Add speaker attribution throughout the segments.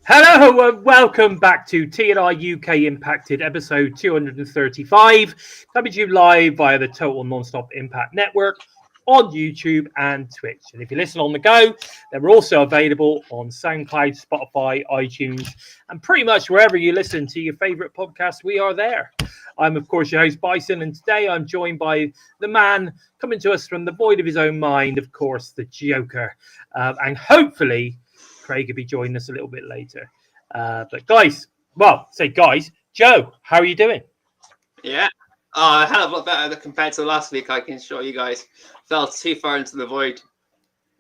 Speaker 1: Hello and welcome back to TNI-UK Impacted episode 235, coming to you live via the Total Nonstop Impact Network on YouTube and Twitch. And if you listen on the go, then we're also available on SoundCloud, Spotify, iTunes, and pretty much wherever you listen to your favorite podcast, we are there. I'm, of course, your host, Bison, and today I'm joined by the man coming to us from the void of his own mind, of course, the Joker. And hopefully Craig will be joining us a little bit later. But guys, Joe, how are you doing?
Speaker 2: Yeah, a hell of a lot better compared to last week, I can assure you guys. Fell too far into the void.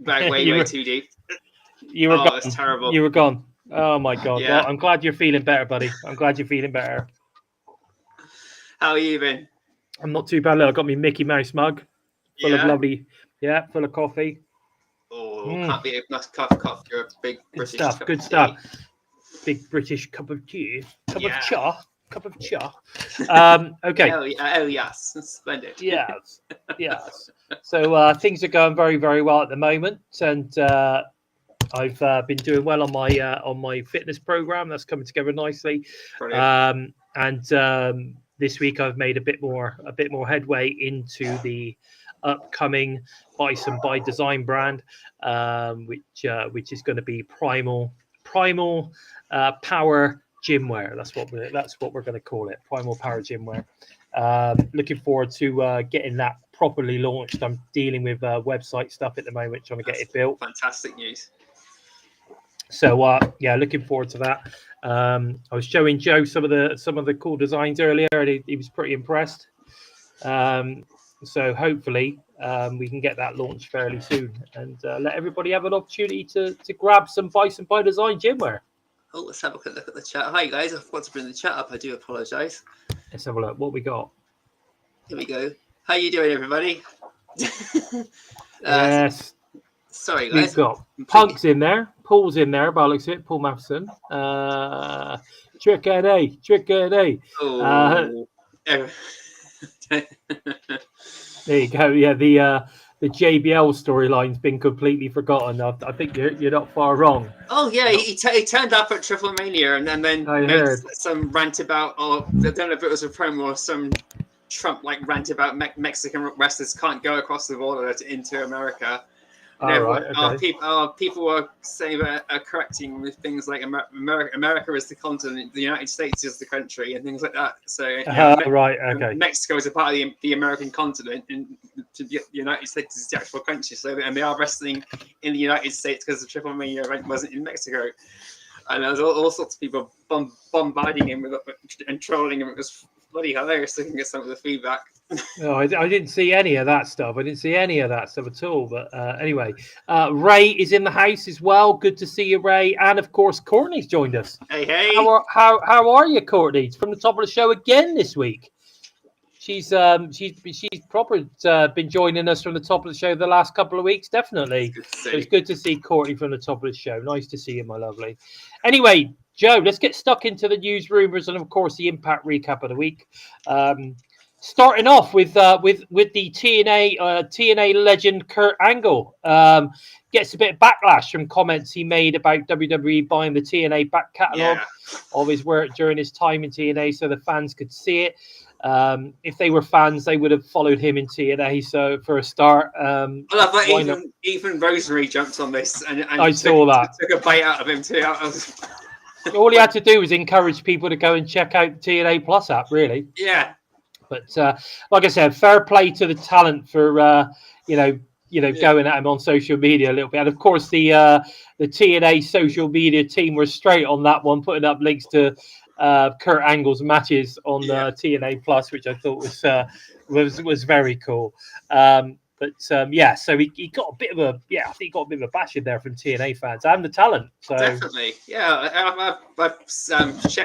Speaker 2: Way too deep.
Speaker 1: You were gone.
Speaker 2: It was terrible.
Speaker 1: You were gone. Oh my God.
Speaker 2: Yeah.
Speaker 1: Well, I'm glad you're feeling better, buddy. I'm glad you're feeling better.
Speaker 2: How are you been?
Speaker 1: I'm not too bad. Look, I got my Mickey Mouse mug full of lovely, full of coffee.
Speaker 2: Oh, can't be a nice cup of coffee. You're a big British cup
Speaker 1: Good
Speaker 2: of
Speaker 1: stuff.
Speaker 2: Tea.
Speaker 1: Big British cup of tea. Cup of cha. Okay.
Speaker 2: Oh yes. Splendid.
Speaker 1: Yes. So things are going very, very well at the moment. And I've been doing well on my fitness program. That's coming together nicely. And this week I've made a bit more headway into the upcoming BISON by Design brand, which is going to be primal power gym wear. That's what we're going to call it, primal power gym wear. Looking forward to getting that properly launched. I'm dealing with website stuff at the moment, trying to get it built.
Speaker 2: Fantastic news.
Speaker 1: So looking forward to that. I was showing Joe some of the cool designs earlier, and he was pretty impressed. So hopefully we can get that launched fairly soon and let everybody have an opportunity to grab some BISON by Design gym wear.
Speaker 2: Oh, let's have a quick look at the chat. Hi guys, I forgot to bring the chat up. I do apologise.
Speaker 1: Let's have a look. What we got?
Speaker 2: Here we go. How you doing, everybody?
Speaker 1: Yes.
Speaker 2: Sorry, guys.
Speaker 1: We've got Punk's in there. Paul's in there, by the looks of it. Paul Matheson. Trick NA.
Speaker 2: Oh.
Speaker 1: There you go. Yeah, the JBL storyline's been completely forgotten. I think you're not far wrong.
Speaker 2: Oh yeah, he turned up at Triple Mania and then made some rant about. I don't know if it was a promo or some Trump rant about Mexican wrestlers can't go across the border into America. People were saying correcting with things like America is the continent, the United States is the country, and things like that. So Mexico is a part of the American continent, and the United States is the actual country. So and they are wrestling in the United States because the Triple Mania event wasn't in Mexico. And there was all sorts of people bombarding him and trolling him. It was bloody hilarious looking at some of the feedback.
Speaker 1: No, I didn't see any of that stuff. I didn't see any of that stuff at all. But anyway, Ray is in the house as well. Good to see you, Ray. And of course, Courtney's joined us.
Speaker 2: Hey.
Speaker 1: How are you, Courtney? From the top of the show again this week. She's proper been joining us from the top of the show the last couple of weeks. Definitely, it's good to see Courtney from the top of the show. Nice to see you, my lovely. Anyway, Joe, let's get stuck into the news, rumors, and of course the Impact recap of the week. Starting off with the TNA legend Kurt Angle gets a bit of backlash from comments he made about WWE buying the TNA back catalogue of his work during his time in TNA, so the fans could see it. If they were fans, they would have followed him in TNA. So for a start,
Speaker 2: even Rosemary jumped on this, and
Speaker 1: I saw that.
Speaker 2: Took a bite out of him too.
Speaker 1: All he had to do was encourage people to go and check out the TNA Plus app, really.
Speaker 2: Yeah.
Speaker 1: But like I said, fair play to the talent for going at him on social media a little bit. And of course, the TNA social media team were straight on that one, putting up links to Kurt Angle's matches on the TNA Plus, which I thought was very cool. So he got a bit of a bash in there from TNA fans and the talent. So
Speaker 2: definitely, I've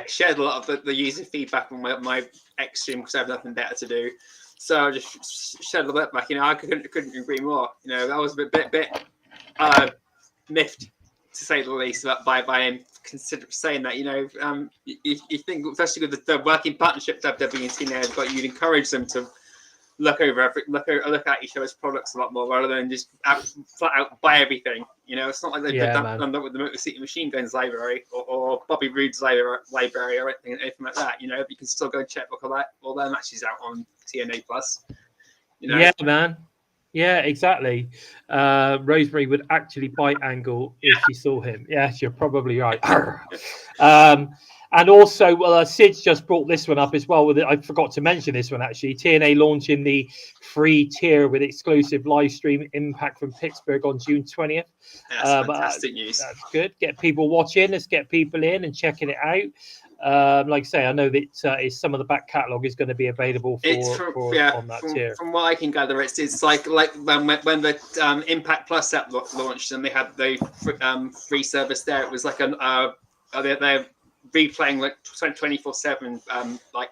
Speaker 2: shared a lot of the user feedback on my X stream because I have nothing better to do. So I just shared a little bit back. I couldn't agree more. That was a bit miffed, to say the least, by him saying that. You think, especially with the working partnership WWE and TNA have got, you'd encourage them to look at each other's products a lot more rather than just flat out buy everything. You know, it's not like they've done that with the Motor City Machine Guns library or Bobby Roode's library or anything like that. You know, you can still go and check all their matches out on TNA Plus. You know?
Speaker 1: Yeah, man. Yeah, exactly. Rosemary would actually bite Angle if she saw him. Yes, you're probably right. And also, Sid's just brought this one up as well. I forgot to mention this one, actually. TNA launching the free tier with exclusive live stream Impact from Pittsburgh on June 20th.
Speaker 2: That's fantastic news.
Speaker 1: That's good. Get people watching. Let's get people in and checking it out. Like I say, I know that some of the back catalogue is going to be available on that tier.
Speaker 2: From what I can gather, it's like when the Impact Plus app launched and they had the free service there. It was like they're replaying like 24/7 like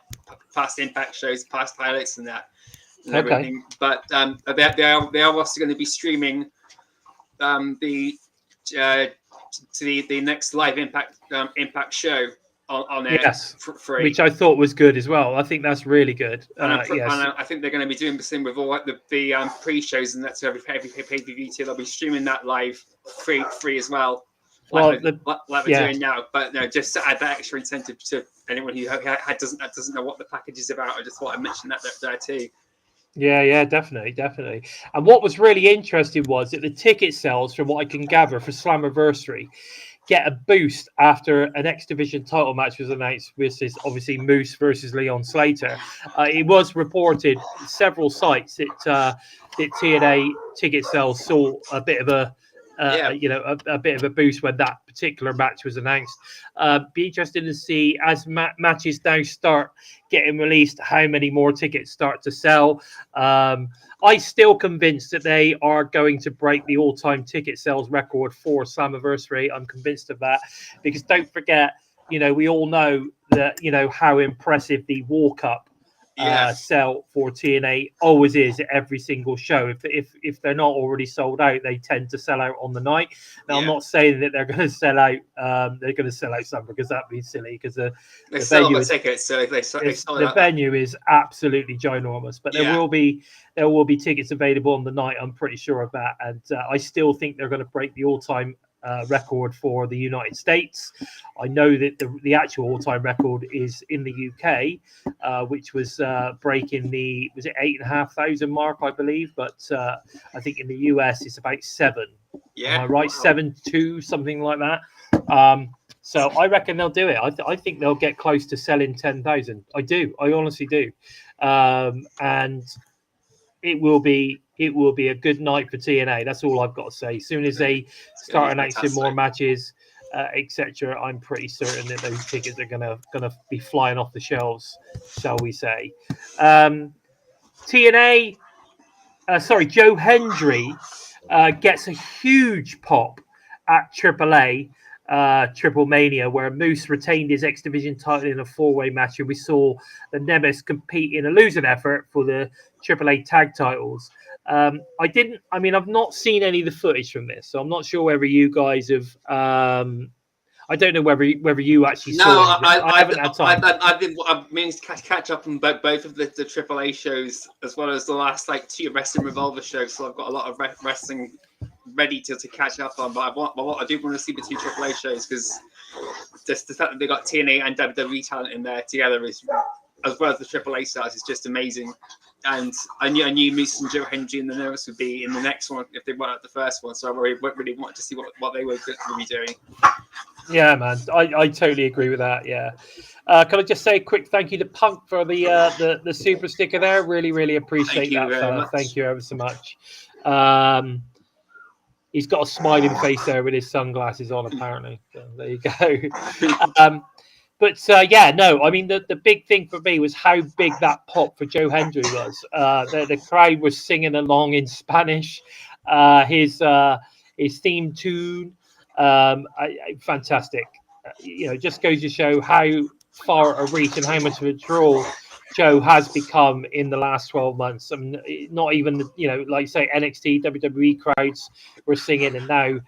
Speaker 2: past Impact shows, past highlights and that. And everything. But they are also going to be streaming the next live Impact show on air for free,
Speaker 1: which I thought was good as well. I think that's really good.
Speaker 2: And I think they're going to be doing the same with all the pre-shows, and that's every pay-per-view too. They'll be streaming that live free as well. Like we're doing now, but no, just to add that extra incentive to anyone who doesn't know what the package is about. I just thought I'd mention that there too.
Speaker 1: Yeah, definitely. And what was really interesting was that the ticket sales, from what I can gather, for Slammiversary get a boost after an X Division title match was announced, which is obviously Moose versus Leon Slater. It was reported several sites that TNA ticket sales saw a bit of a bit of a boost when that particular match was announced. Be interesting to see as matches now start getting released, how many more tickets start to sell. I still convinced that they are going to break the all-time ticket sales record for Slammiversary. I'm convinced of that, because don't forget, we all know that, how impressive the walk-up sell for TNA always is at every single show. If they're not already sold out, they tend to sell out on the night. Now, I'm not saying that they're going to sell out. They're going to sell out some, because that'd be silly. Because the venue is absolutely ginormous. But there will be tickets available on the night. I'm pretty sure of that, and I still think they're going to break the all-time record for the United States. I know that the actual all-time record is in the UK, which was breaking the 8,500 mark, I believe. But I think in the US it's about 7.
Speaker 2: Yeah,
Speaker 1: am I right? 7-2, something like that. So I reckon they'll do it. I think they'll get close to selling 10,000. I do. I honestly do. And it will be a good night for TNA. That's all I've got to say. As soon as they start announcing more matches, etc., I'm pretty certain that those tickets are gonna be flying off the shelves, shall we say? TNA, Joe Hendry gets a huge pop at AAA. Triple Mania, where Moose retained his X Division title in a 4-way match, and we saw the Nemesis compete in a losing effort for the AAA tag titles. I've not seen any of the footage from this, so I'm not sure whether you guys have. I don't know whether you actually saw. I haven't had time.
Speaker 2: I've meaning to catch up on both of the AAA shows, as well as the last 2 Wrestling Revolver shows. So I've got a lot of wrestling ready to catch up on. But I do want to see the 2 AAA shows, because just the fact that they got TNA and WWE talent in there together is, as well as the AAA stars, is just amazing. And I knew Moose and Joe Hendry and the Nervous would be in the next one if they weren't at the first one. So I really wanted to see what they were going to be doing.
Speaker 1: Yeah, man, I totally agree with that. Yeah, can I just say a quick thank you to Punk for the super sticker there? Really appreciate that, fella. Thank you ever so much. He's got a smiling face there with his sunglasses on, apparently. So there you go. The big thing for me was how big that pop for Joe Hendry was. The crowd was singing along in Spanish. His theme tune, fantastic. Just goes to show how far a reach and how much of a draw Joe has become in the last 12 months. I mean, not even, like say NXT, WWE crowds were singing, and now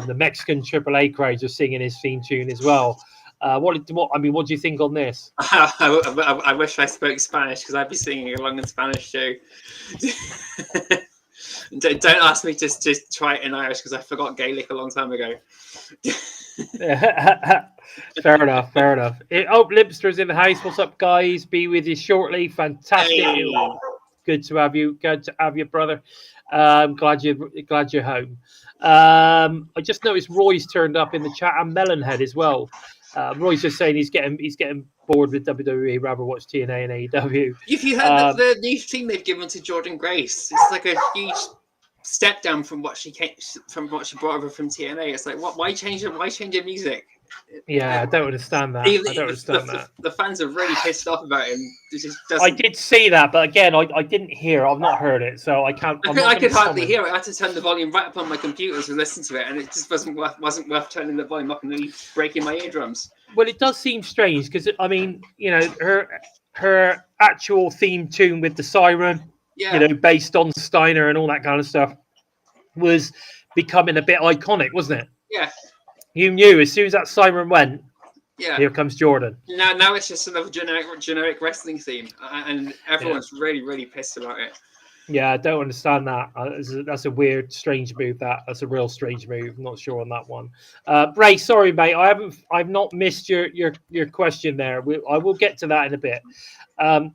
Speaker 1: the Mexican AAA crowds are singing his theme tune as well. What do you think on this?
Speaker 2: I wish I spoke Spanish because I'd be singing along in Spanish too. Don't ask me to try it in Irish because I forgot Gaelic a long time ago.
Speaker 1: Fair enough. Limpster's in the house. What's up, guys? Be with you shortly. Fantastic.
Speaker 2: Hey.
Speaker 1: Good to have you. Good to have you, brother. Glad you're home. I just noticed Roy's turned up in the chat and Melonhead as well. Roy's just saying he's getting bored with WWE, rather watch TNA and AEW.
Speaker 2: If you heard the new theme they've given to Jordan Grace, it's like a huge step down from what she brought over from TNA. It's like, why change it? Why change your music?
Speaker 1: Yeah, I don't understand that.
Speaker 2: The fans are really pissed off about him.
Speaker 1: I did see that, but again, I didn't hear. I've not heard it, so I can't.
Speaker 2: I could hardly hear it. I had to turn the volume right up on my computer to listen to it, and it just wasn't worth turning the volume up and really breaking my eardrums.
Speaker 1: Well, it does seem strange because I mean, her actual theme tune with the siren, based on Steiner and all that kind of stuff, was becoming a bit iconic, wasn't it?
Speaker 2: Yeah.
Speaker 1: You knew as soon as that siren went.
Speaker 2: Yeah.
Speaker 1: Here comes Jordan.
Speaker 2: Now it's just another generic wrestling theme, and everyone's really, really pissed about it.
Speaker 1: Yeah, I don't understand that. That's a weird, strange move. That's a real strange move. I'm not sure on that one. Bray, sorry, mate. I've not missed your question there. I will get to that in a bit.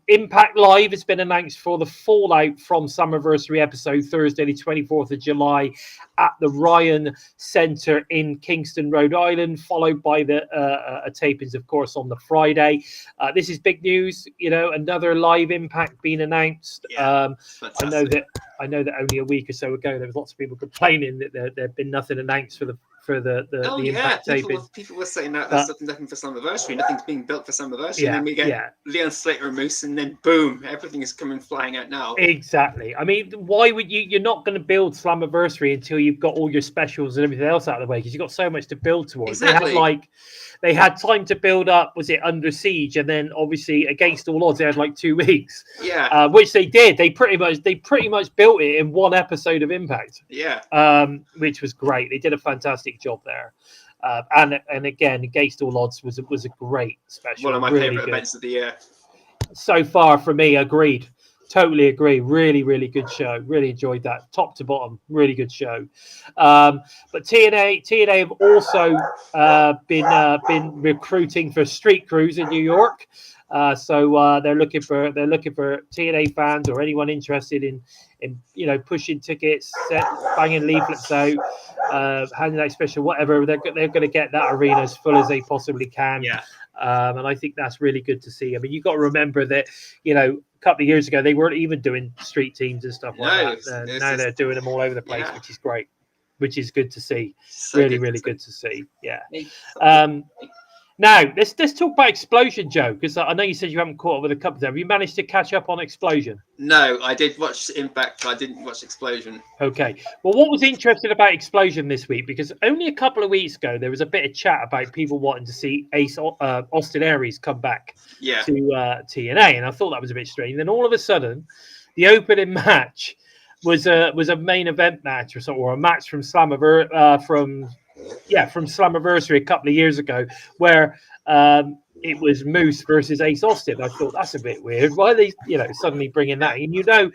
Speaker 1: Impact Live has been announced for the fallout from Slammiversary episode Thursday, the 24th of July at the Ryan Centre in Kingston, Rhode Island, followed by the tapings, of course, on the Friday. This is big news. Another live Impact being announced.
Speaker 2: Yeah,
Speaker 1: I know that only a week or so ago there was lots of people complaining that there'd been nothing announced for the Impact taping.
Speaker 2: People were saying that there's nothing for Slammiversary, nothing's being built for Slammiversary, and then we get Leon Slater and Moose, and then boom, everything is coming flying out now.
Speaker 1: Exactly. I mean, why would you're not going to build Slammiversary until you've got all your specials and everything else out of the way, because you've got so much to build towards.
Speaker 2: Exactly.
Speaker 1: They had time to build up, was it Under Siege, and then obviously Against All Odds they had like 2 weeks.
Speaker 2: Yeah.
Speaker 1: Which they did. They pretty much built it in one episode of Impact.
Speaker 2: Yeah.
Speaker 1: Which was great. They did a fantastic job there. And again, Against All Odds was a great special.
Speaker 2: One of my favourite events of the year.
Speaker 1: So far for me, agreed. Totally agree. Really, really good show. Really enjoyed that. Top to bottom, really good show. But TNA have also been recruiting for Street Crews in New York. So they're looking for TNA fans or anyone interested in pushing tickets, banging leaflets out, handing out special whatever. They're going to get that arena as full as they possibly can.
Speaker 2: Yeah.
Speaker 1: And I think that's really good to see. I mean, you've got to remember that, a couple of years ago, they weren't even doing street teams and stuff like that. Now they're doing them all over the place, which is great, which is good to see.
Speaker 2: So
Speaker 1: really good to see. Yeah. Now, let's talk about Explosion, Joe, because I know you said you haven't caught up with a couple of them. Have you managed to catch up on Explosion?
Speaker 2: No, I did watch Impact, but I didn't watch Explosion.
Speaker 1: Okay. Well, what was interesting about Explosion this week, because only a couple of weeks ago, there was a bit of chat about people wanting to see Austin Aries come back to TNA, and I thought that was a bit strange. Then all of a sudden, the opening match was a main event match or a match from Slammiversary a couple of years ago, where it was Moose versus Ace Austin. I thought that's a bit weird. Why are they, suddenly bringing that in? You know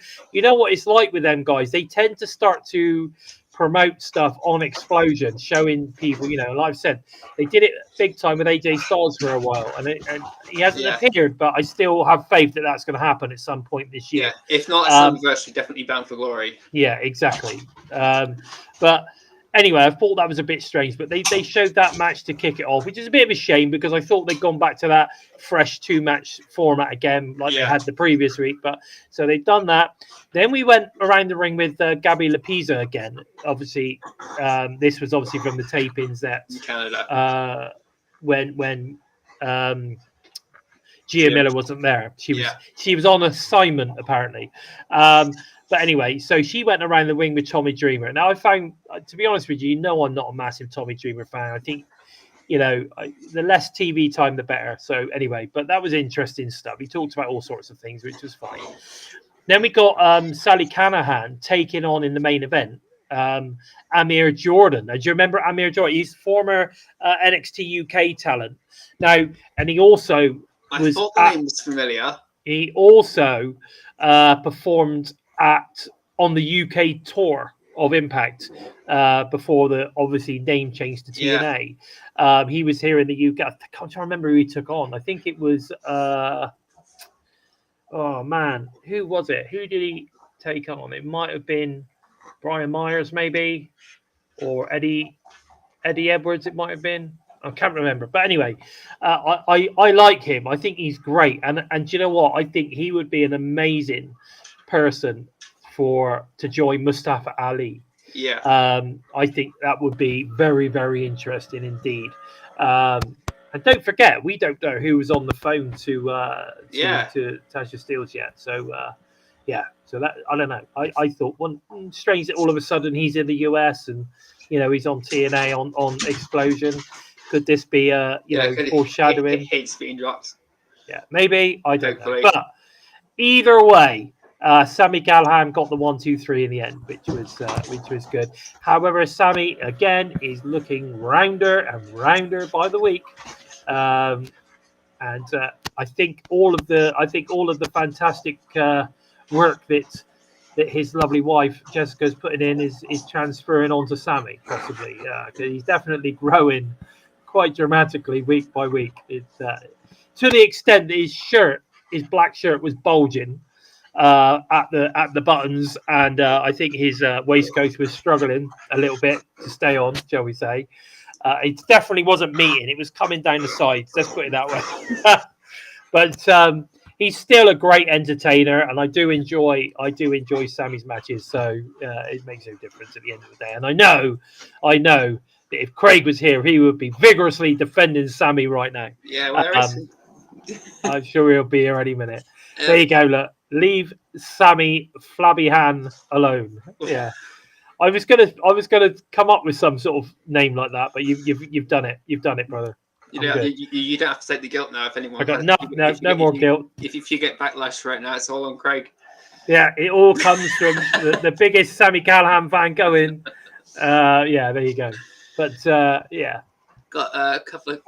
Speaker 1: what it's like with them guys. They tend to start to promote stuff on Explosion, showing people, like I've said, they did it big time with AJ Styles for a while, and he hasn't appeared, but I still have faith that that's going to happen at some point this year.
Speaker 2: Yeah, if not, Slammiversary, definitely Bound for Glory. Yeah,
Speaker 1: exactly. But anyway, I thought that was a bit strange, but they showed that match to kick it off, which is a bit of a shame because I thought they'd gone back to that fresh 2-match format again, like they had the previous week. But so they've done that. Then we went around the ring with Gabby Lapisa again. Obviously, this was obviously from the tapings that
Speaker 2: in Canada
Speaker 1: when Gia Miller wasn't there. She was on assignment apparently. But anyway, so she went around the ring with Tommy Dreamer. Now, I found, to be honest with you, I'm not a massive Tommy Dreamer fan. I think, the less TV time, the better. So anyway, but that was interesting stuff. He talked about all sorts of things, which was fine. Then we got Sally Canahan taking on in the main event Amir Jordan. Do you remember Amir Jordan? He's former NXT UK talent now, and he also
Speaker 2: I thought the name was familiar.
Speaker 1: He also performed on the UK tour of Impact before the obviously name change to TNA. Yeah. He was here in the UK. I can't remember who he took on. I think it was oh man, who was it? Who did he take on? It might have been Brian Myers, maybe, or Eddie Edwards. It might have been. I can't remember, but anyway, I like him. I think he's great, and do you know what? I think he would be an amazing person to join Mustafa Ali.
Speaker 2: Yeah.
Speaker 1: I think that would be very, very interesting indeed. And don't forget, we don't know who was on the phone to Tasha Steelz yet. So so that I don't know. I thought strange that all of a sudden he's in the US and he's on TNA on Explosion. Could this be foreshadowing?
Speaker 2: Hints being dropped.
Speaker 1: Yeah, maybe. I don't know. But either way, Sami Callihan got the 1, 2, 3 in the end, which was good. However, Sami again is looking rounder and rounder by the week, and I think all of the fantastic work that his lovely wife Jessica's putting in is transferring onto Sami, possibly. Because he's definitely growing quite dramatically week by week. It's to the extent that his black shirt was bulging at the buttons, and I think his waistcoat was struggling a little bit to stay on, shall we say. It definitely wasn't meeting. It was coming down the sides. Let's put it that way. But he's still a great entertainer, and I do enjoy Sami's matches. So it makes no difference at the end of the day. And I know that if Craig was here, he would be vigorously defending Sami right now.
Speaker 2: Yeah, where is he?
Speaker 1: I'm sure he'll be here any minute. There you go. Look, leave Sami Flabbyhan alone. Yeah. I was gonna come up with some sort of name like that, but you've done it. You've done it, brother.
Speaker 2: You don't have to take the guilt now. If anyone,
Speaker 1: I got no more guilt.
Speaker 2: If you get backlash right now, it's all on Craig.
Speaker 1: Yeah, it all comes from the biggest Sami Callihan fan going. Yeah, there you go. But yeah,
Speaker 2: got a couple of.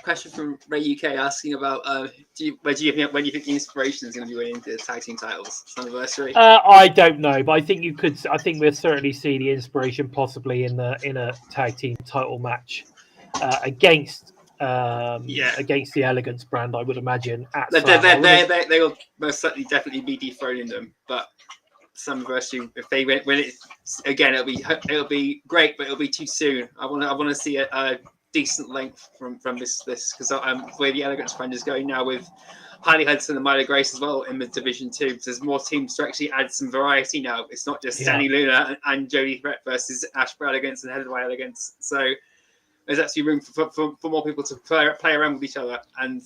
Speaker 2: Question from Ray UK asking about when do you think Iinspiration is going to be winning the tag team titles? Slammiversary.
Speaker 1: I don't know, but I think you could. I think we'll certainly see the Iinspiration possibly in a tag team title match against the Elegance brand. I would imagine.
Speaker 2: They will most certainly definitely be dethroning them, but Slammiversary, if they win it again, it'll be great, but it'll be too soon. I want to see a decent length from this because where the Elegance brand is going now with Harley Hudson and Myla Grace as well in the Division 2. So there's more teams to actually add some variety now. It's not just Stanley Luna and Jody Threat versus Ash Brown Elegance and Heather Elegance. So there's actually room for more people to play around with each other and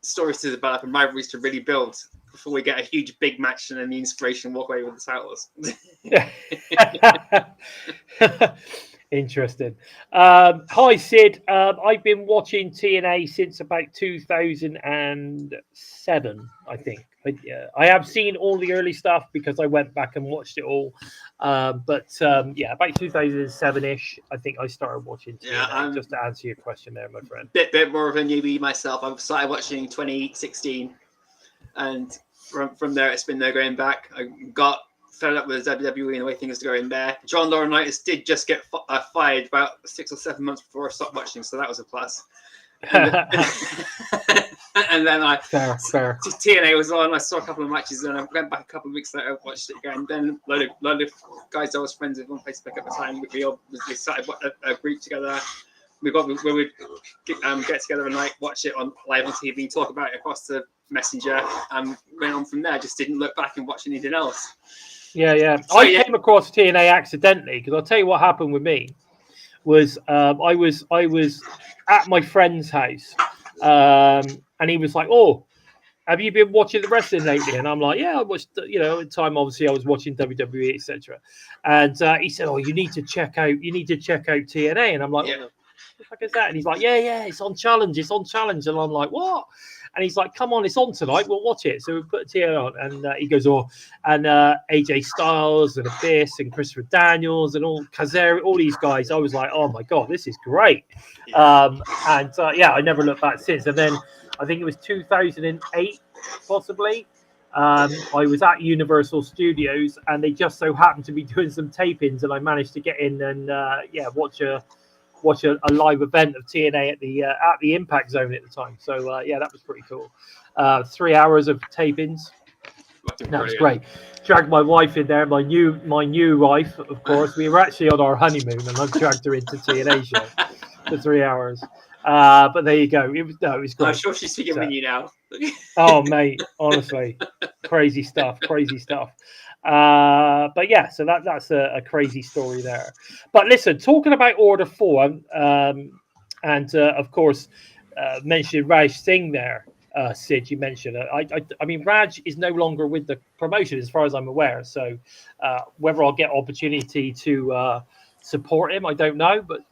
Speaker 2: stories to develop and rivalries to really build before we get a huge big match and then the Iinspiration walk away with the titles.
Speaker 1: Interesting. Hi, Sid. I've been watching TNA since about 2007, I think. I have seen all the early stuff because I went back and watched it all. But about 2007-ish, I think I started watching TNA, just to answer your question there, my friend.
Speaker 2: Bit more of a newbie myself. I started watching 2016, and from there, it's been there going back. I got fed up with WWE and the way things are going there. John Laurinaitis did just get fired about 6 or 7 months before I stopped watching, so that was a plus. And then
Speaker 1: fair.
Speaker 2: TNA was on. I saw a couple of matches, and I went back a couple of weeks later, watched it again. Then a load of guys I was friends with, one place to pick up the time. We started a group together. We would get together at night, watch it live on TV, talk about it across the messenger, and went on from there. Just didn't look back and watch anything else.
Speaker 1: Yeah. So, I came across TNA accidentally because I'll tell you what happened with me was I was at my friend's house and he was like, "Oh, have you been watching the wrestling lately?" And I'm like, "Yeah, I watched." At the time, obviously, I was watching WWE, etc. And he said, "Oh, you need to check out TNA." And I'm like, "What the fuck is that?" And he's like, "Yeah, it's on Challenge. It's on Challenge." And I'm like, "What?" And he's like, come on, it's on tonight. We'll watch it. So we put TNA on, and he goes, oh, and AJ Styles and Abyss and Christopher Daniels and all Kazari, all these guys. I was like, oh my God, this is great. I never looked back since. And then I think it was 2008, possibly. I was at Universal Studios, and they just so happened to be doing some tapings, and I managed to get in and watch a live event of TNA at the Impact Zone at the time. So that was pretty cool. 3 hours of tapings. That was great. Dragged my wife in there, my new wife, of course. We were actually on our honeymoon, and I dragged her into TNA show for 3 hours. But there you go. It was great.
Speaker 2: I'm sure she's forgiving you now.
Speaker 1: Oh, mate, honestly, crazy stuff. But yeah, so that's a crazy story there. But listen, talking about Order 4, and of course, mentioned Raj Singh there. Sid, you mentioned it. I mean, Raj is no longer with the promotion, as far as I'm aware. So whether I'll get opportunity to support him, I don't know, but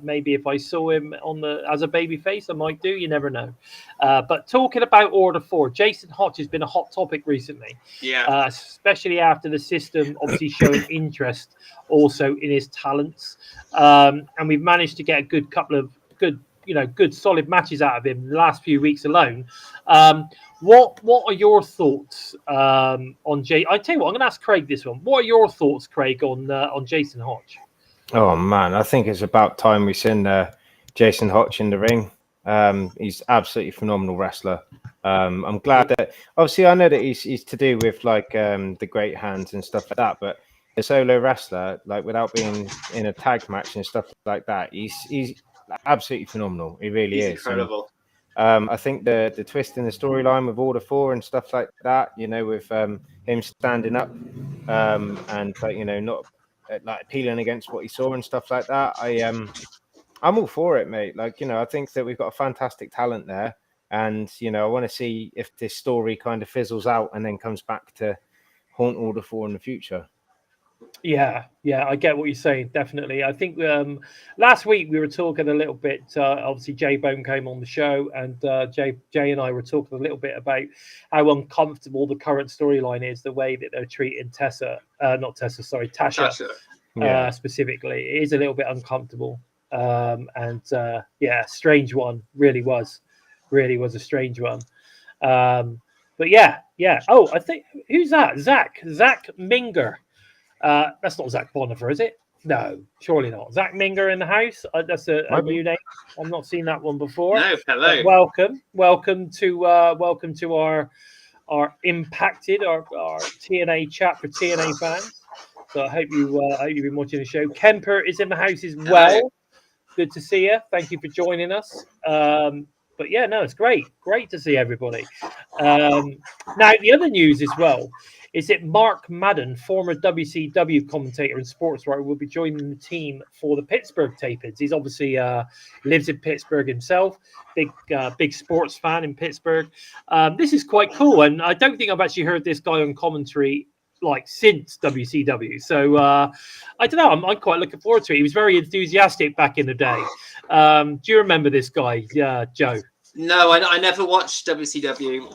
Speaker 1: maybe if I saw him as a babyface, I might do. You never know. But talking about Order 4, Jason Hotch has been a hot topic recently.
Speaker 2: Yeah.
Speaker 1: Especially after the system obviously showing interest also in his talents, and we've managed to get a good couple of good solid matches out of him in the last few weeks alone. What are your thoughts on Jay? I tell you what, I'm going to ask Craig this one. What are your thoughts, Craig, on Jason Hotch?
Speaker 3: Oh man, I think it's about time we send Jason Hotch in the ring. He's absolutely phenomenal wrestler. I'm glad that obviously I know that he's to do with like the great hands and stuff like that, but a solo wrestler, like without being in a tag match and stuff like that, he's absolutely phenomenal. He really is
Speaker 2: incredible.
Speaker 3: And, I think the twist in the storyline with Order 4 and stuff like that, with him standing up and not like appealing against what he saw and stuff like that. I'm all for it, mate. Like, I think that we've got a fantastic talent there, and I want to see if this story kind of fizzles out and then comes back to haunt Order 4 in the future.
Speaker 1: Yeah, I get what you're saying. Definitely. I think last week we were talking a little bit. Obviously, Jay Bone came on the show, and Jay and I were talking a little bit about how uncomfortable the current storyline is, the way that they're treating Tasha. Specifically. It is a little bit uncomfortable. Strange one. Really was a strange one. But yeah. Oh, I think who's that? Zach Minger. That's not Zach Bonifer, is it? No, surely not. Zach Minger in the house. That's a new name. I've not seen that one before.
Speaker 2: No, hello.
Speaker 1: But welcome to our impacted our TNA chat for TNA fans. So I hope you've been watching the show. Kemper is in the house as well. Hello. Good to see you. Thank you for joining us. But yeah, no, it's great to see everybody. Now the other news as well is that Mark Madden, former WCW commentator and sports writer, will be joining the team for the Pittsburgh tapings. He's obviously lives in Pittsburgh himself, big sports fan in Pittsburgh. This is quite cool, and I don't think I've actually heard this guy on commentary like since WCW. So I don't know. I'm quite looking forward to it. He was very enthusiastic back in the day. Do you remember this guy, Joe?
Speaker 2: No, I never watched WCW.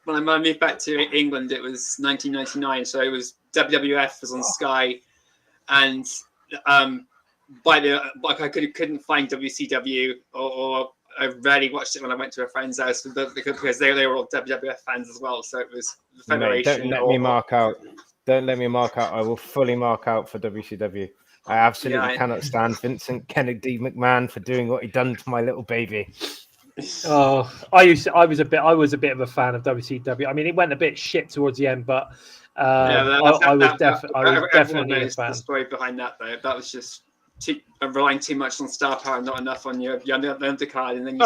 Speaker 2: When I moved back to England, it was 1999, so it was WWF was on Sky, and I couldn't find WCW, or I rarely watched it when I went to a friend's house because they were all WWF fans as well. So it was the Federation.
Speaker 3: Mate, don't let me mark out. Don't let me mark out. I will fully mark out for WCW. I absolutely cannot stand Vincent Kennedy McMahon for doing what he done to my little baby.
Speaker 1: Oh, I was a bit of a fan of WCW. I mean, it went a bit shit towards the end, but I was definitely a fan.
Speaker 2: The story behind that, though, that was just relying too much on star power, not enough on your undercard, and then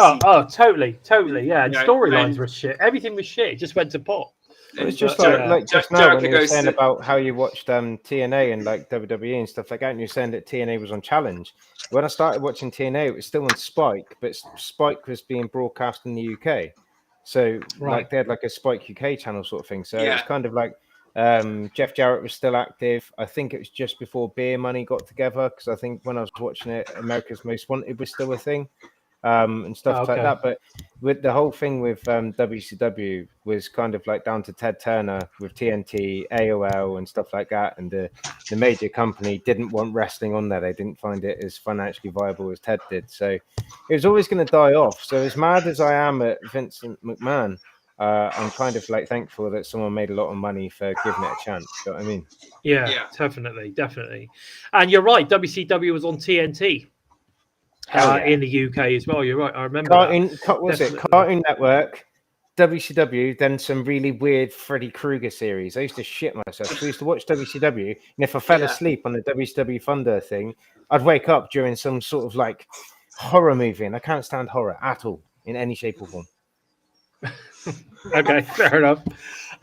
Speaker 1: totally, yeah. And storylines were shit. Everything was shit. It just went to pot.
Speaker 3: It's just like just now when you were saying about how you watched TNA and like WWE and stuff like that, and you're saying that TNA was on Challenge. When I started watching TNA, it was still on Spike, but Spike was being broadcast in the UK. So like they had like a Spike UK channel sort of thing. So it's kind of like Jeff Jarrett was still active. I think it was just before Beer Money got together, because I think when I was watching it, America's Most Wanted was still a thing. and stuff like that. But with the whole thing with WCW was kind of like down to Ted Turner with TNT, AOL, and stuff like that. And the major company didn't want wrestling on there. They didn't find it as financially viable as Ted did. So it was always going to die off. So as mad as I am at Vincent McMahon, I'm kind of like thankful that someone made a lot of money for giving it a chance. You know what I mean?
Speaker 1: Yeah, definitely. And you're right. WCW was on TNT. In the UK as well. You're right. I remember
Speaker 3: Cartoon Network, WCW, then some really weird Freddy Krueger series. I used to shit myself. We used to watch WCW, and if I fell asleep on the WCW Thunder thing, I'd wake up during some sort of like horror movie, and I can't stand horror at all in any shape or form.
Speaker 1: Okay, fair enough.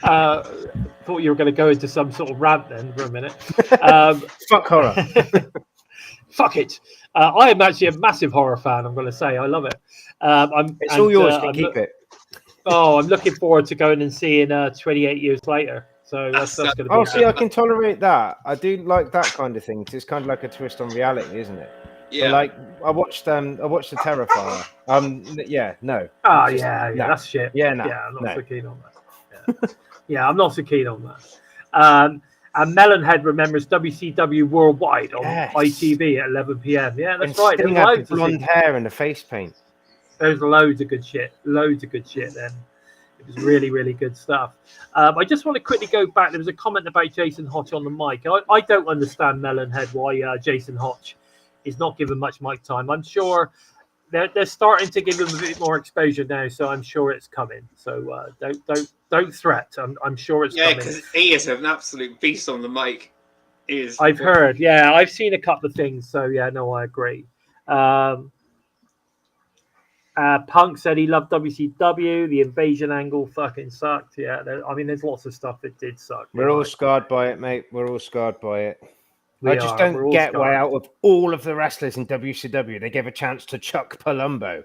Speaker 1: Thought you were going to go into some sort of rant then for a minute.
Speaker 3: Fuck horror.
Speaker 1: Fuck it. I am actually a massive horror fan. I'm going to say I love it.
Speaker 3: It's all yours. Keep it.
Speaker 1: Oh, I'm looking forward to going and seeing 28 years later. So that's going to be.
Speaker 3: Oh, see, I can tolerate that. I do like that kind of thing. It's kind of like a twist on reality, isn't it? Yeah. But like I watched the Terrifier. No.
Speaker 1: Oh yeah, that's shit.
Speaker 3: Yeah, no.
Speaker 1: Yeah, I'm not so keen on that. Yeah, I'm not so keen on that. And Melonhead remembers WCW Worldwide on ITV at 11 p.m. Yeah, that's right.
Speaker 3: There's loads of blonde hair and the face paint.
Speaker 1: There's loads of good shit. Loads of good shit then. It was really, really good stuff. I just want to quickly go back. There was a comment about Jason Hotch on the mic. I don't understand, Melonhead, why Jason Hotch is not given much mic time. I'm sure they're starting to give him a bit more exposure now, so I'm sure it's coming. So don't threat. I'm sure it's coming. Yeah,
Speaker 2: because he is an absolute beast on the mic.
Speaker 1: I've heard. Yeah, I've seen a couple of things. So yeah, no, I agree. Punk said he loved WCW. The invasion angle fucking sucked. Yeah, I mean, there's lots of stuff that did suck.
Speaker 3: We're all scarred by it, mate. We're all scarred by it. I just don't get why out of all of the wrestlers in WCW, they gave a chance to Chuck Palumbo.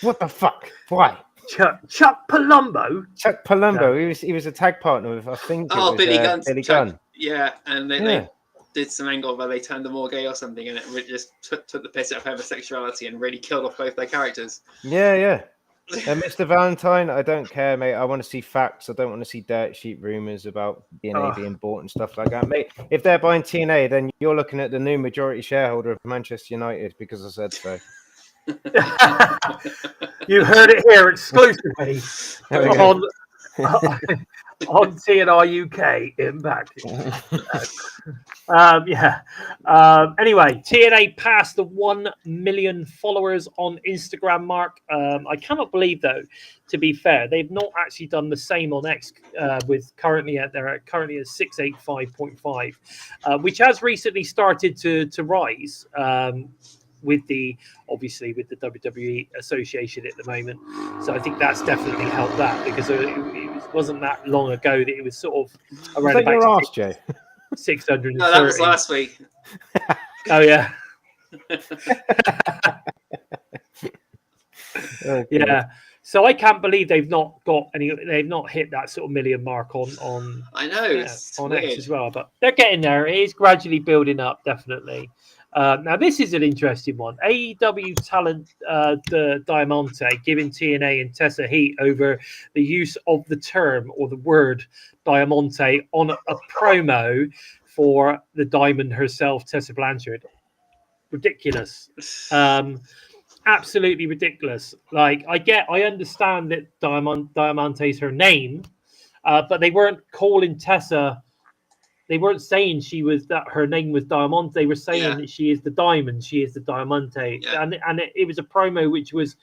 Speaker 3: What the fuck? Why?
Speaker 1: Chuck Palumbo?
Speaker 3: Chuck Palumbo. No. He was a tag partner with, I think,
Speaker 2: Billy Gunn.
Speaker 3: Billy Gunn.
Speaker 2: Yeah, and they did some angle where they turned them all gay or something, and it just took the piss out of homosexuality and really killed off both their characters.
Speaker 3: Yeah. Mr. Valentine, I don't care, mate. I want to see facts. I don't want to see dirt sheet rumors about TNA being bought and stuff like that, mate. If they're buying TNA, then you're looking at the new majority shareholder of Manchester United because I said so.
Speaker 1: You heard it here exclusively on TNI-UK Impact. Anyway, TNA passed the 1 million followers on Instagram mark. I cannot believe, though, to be fair, they've not actually done the same on X. Currently at 685.5, which has recently started to rise. With the WWE association at the moment, so I think that's definitely helped that because it wasn't that long ago that it was sort of around about
Speaker 3: your ass, Jay.
Speaker 1: 630.
Speaker 2: No, that was last week.
Speaker 1: Oh yeah. Yeah. So I can't believe they've not hit that sort of million mark on.
Speaker 2: I know
Speaker 1: on X as well, but they're getting there. It is gradually building up, definitely. Now, this is an interesting one. AEW talent the Diamante giving TNA and Tessa heat over the use of the term or the word Diamante on a promo for the Diamond herself, Tessa Blanchard. Ridiculous. Absolutely ridiculous. Like, I understand that Diamante is her name, but they weren't calling Tessa. They weren't saying her name was Diamante. They were saying that she is the Diamond. She is the Diamante, and it was a promo which was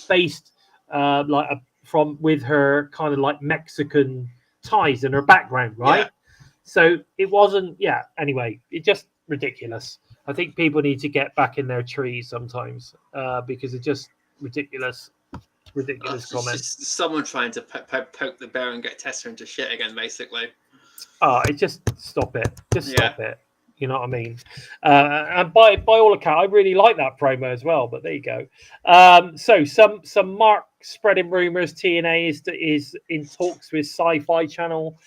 Speaker 1: based with her kind of like Mexican ties and her background, right? Yeah. So it wasn't. Yeah. Anyway, it's just ridiculous. I think people need to get back in their trees sometimes because it's just ridiculous. Ridiculous comments.
Speaker 2: Just someone trying to poke the bear and get Tessa into shit again, basically.
Speaker 1: It just stop it. Just stop it. You know what I mean? And by all accounts, I really like that promo as well. But there you go. So some Mark spreading rumors. TNA is in talks with Sci-Fi Channel.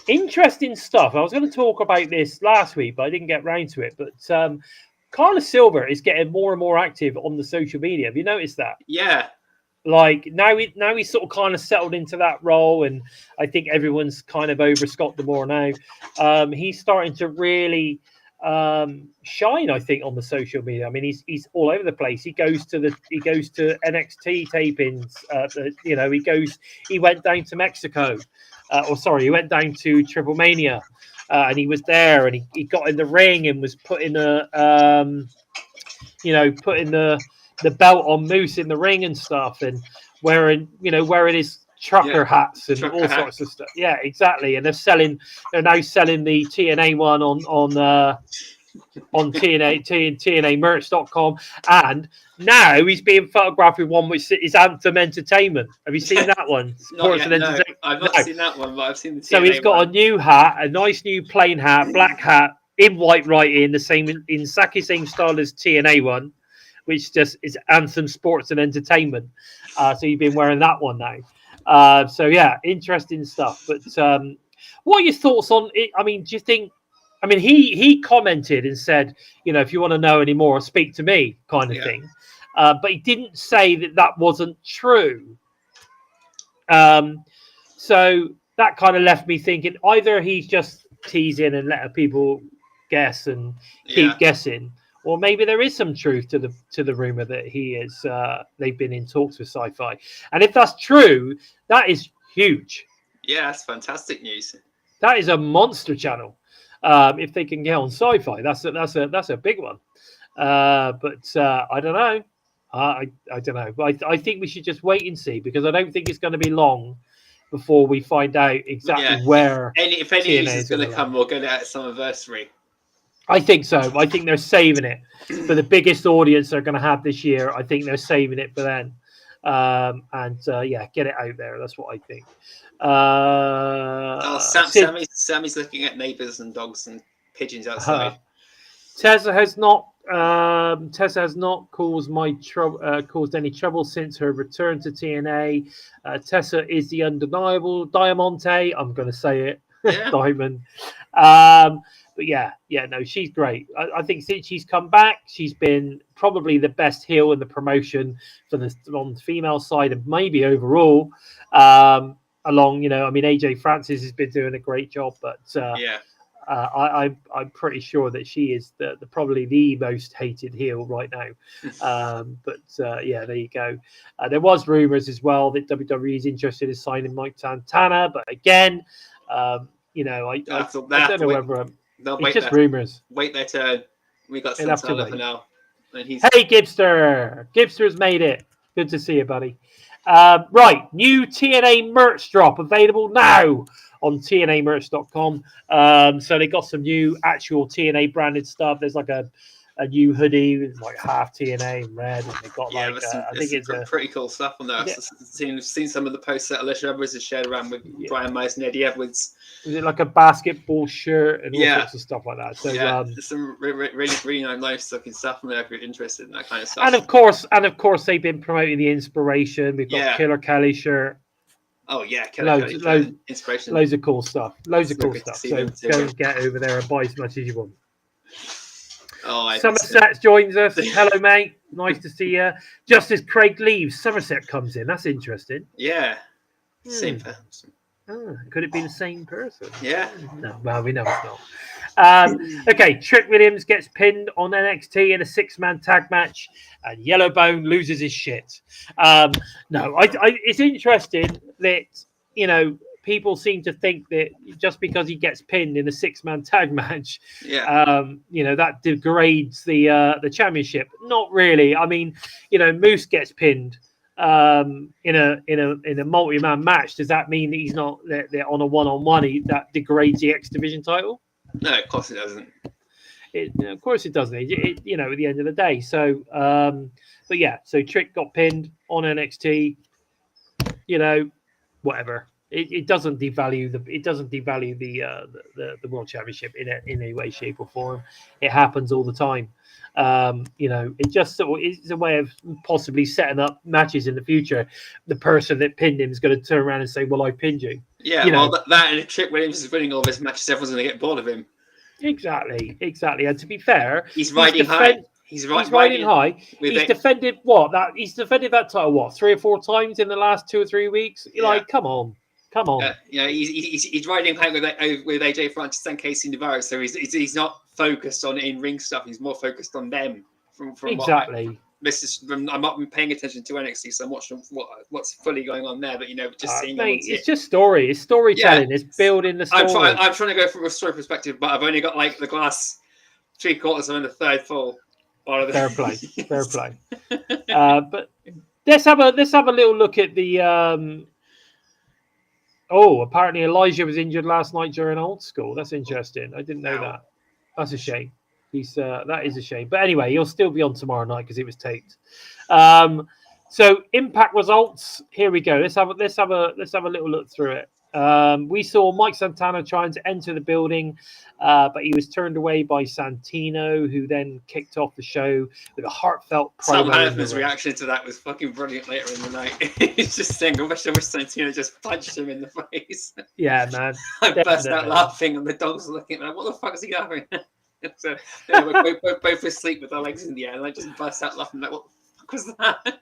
Speaker 1: Interesting stuff. I was going to talk about this last week, but I didn't get round to it. But Carlos Silver is getting more and more active on the social media. Have you noticed that?
Speaker 2: Yeah.
Speaker 1: Like now he's sort of kind of settled into that role, and I think everyone's kind of over Scott D'Amore now. He's starting to really shine, I think, on the social media. I mean, he's all over the place. He goes to NXT tapings. He went down to Mexico, he went down to Triple Mania, and he was there, and he got in the ring and was putting the belt on Moose in the ring and stuff, and wearing his trucker hats and all sorts of stuff. Yeah, exactly. And they're now selling the TNA one on TNA-merch.com, and now he's being photographed with one which is Anthem Entertainment. Have you seen that one?
Speaker 2: No, I've not seen that one, but I've seen the TNA
Speaker 1: So he's got a new hat, a nice new plain hat, black hat in white writing, the same in exactly same style as TNA one, which just is Anthem Sports and Entertainment. So you've been wearing that one now. So yeah, interesting stuff. But what are your thoughts on it? I mean, do you think? I mean, he commented and said, if you want to know any more, speak to me, kind of thing. But he didn't say that wasn't true. So that kind of left me thinking either he's just teasing and letting people guess and keep guessing, or maybe there is some truth to the rumor that he is. They've been in talks with Sci-Fi, and if that's true, that is huge.
Speaker 2: Yeah, that's fantastic news.
Speaker 1: That is a monster channel. If they can get on Sci-Fi, that's a big one. But I don't know. I don't know. I think we should just wait and see, because I don't think it's going to be long before we find out exactly where.
Speaker 2: If any news is going to come, we'll get it at Slammiversary.
Speaker 1: I think so. I think they're saving it for the biggest audience they're going to have this year. I think they're saving it for then. Get it out there. That's what I think.
Speaker 2: Sammy's looking at neighbours and dogs and pigeons outside.
Speaker 1: Tessa has not caused any trouble since her return to TNA. Tessa is the undeniable Diamante. I'm going to say it, Diamond. But no, she's great. I think since she's come back, she's been probably the best heel in the promotion on the female side, and maybe overall. AJ Francis has been doing a great job, but I'm pretty sure that she is probably the most hated heel right now. There you go. There was rumors as well that WWE is interested in signing Mike Santana, but again, I don't know whether it's just rumors.
Speaker 2: Wait their turn. We got Santana for now.
Speaker 1: Hey, Gibster's made it. Good to see you, buddy. Right, new TNA merch drop available now on TNAmerch.com. So they got some new actual TNA branded stuff. There's like a new hoodie with like half TNA in red, and they got I think it's
Speaker 2: pretty cool stuff on there. I've seen some of the posts that Alicia Edwards has shared around with Brian Myers and Eddie Edwards.
Speaker 1: Is it like a basketball shirt and all sorts of stuff like that? So
Speaker 2: there's some really nice looking stuff on there if you're interested in that kind of stuff.
Speaker 1: And of course they've been promoting the Iinspiration. We've got Killer Kelly shirt.
Speaker 2: Oh yeah, Kelly Iinspiration.
Speaker 1: Loads of cool stuff. So go and get over there and buy as much as you want. Somerset joins us. Hello, mate. Nice to see you. Just as Craig leaves, Somerset comes in. That's interesting.
Speaker 2: Yeah. Same person.
Speaker 1: Could it be the same person?
Speaker 2: Yeah.
Speaker 1: No, well, we know it's not. Okay, Trick Williams gets pinned on NXT in a 6-man tag match, and Yellowbone loses his shit. It's interesting that, people seem to think that just because he gets pinned in a 6-man tag match, that degrades the championship. Not really. I mean, Moose gets pinned in a multi-man match. Does that mean that they're on a one-on-one? That degrades the X Division title?
Speaker 2: No, of course it doesn't.
Speaker 1: Of course it doesn't. At the end of the day. So, so Trick got pinned on NXT. Whatever. It doesn't devalue the World Championship in any way, shape, or form. It happens all the time. It just sort of is a way of possibly setting up matches in the future. The person that pinned him is going to turn around and say, "Well, I pinned you."
Speaker 2: Yeah, that and if Trick Williams is winning all this matches, everyone's going to get bored of him.
Speaker 1: Exactly. And to be fair,
Speaker 2: he's riding high. He's riding high.
Speaker 1: He's defended what? He's defended that title what 3 or 4 times in the last 2 or 3 weeks. You're like, come on.
Speaker 2: He's riding high with AJ Francis and Casey Navarro, so he's not focused on in-ring stuff. He's more focused on them. From
Speaker 1: exactly.
Speaker 2: I'm not paying attention to NXT, so I'm watching what's fully going on there. But just seeing.
Speaker 1: Mate, it's just story. It's storytelling. Yeah. It's building the story.
Speaker 2: I'm trying to go from a story perspective, but I've only got like the glass 3/4 and the third full.
Speaker 1: Fair play. But let's have a little look at the. Apparently Elijah was injured last night during Old School. That's interesting. I didn't know that. That's a shame. That is a shame. But anyway, he'll still be on tomorrow night because it was taped. So Impact results. Here we go. Let's have a little look through it. We saw Mike Santana trying to enter the building, but he was turned away by Santino, who then kicked off the show with a heartfelt promo.
Speaker 2: Sam His reaction to that was fucking brilliant later in the night. He's just saying, I wish Santino just punched him in the face.
Speaker 1: Yeah, man.
Speaker 2: I burst out laughing, and the dogs were looking at me, what the fuck is he having? So we're both asleep with our legs in the air, and I just burst out laughing, like, what the fuck was that?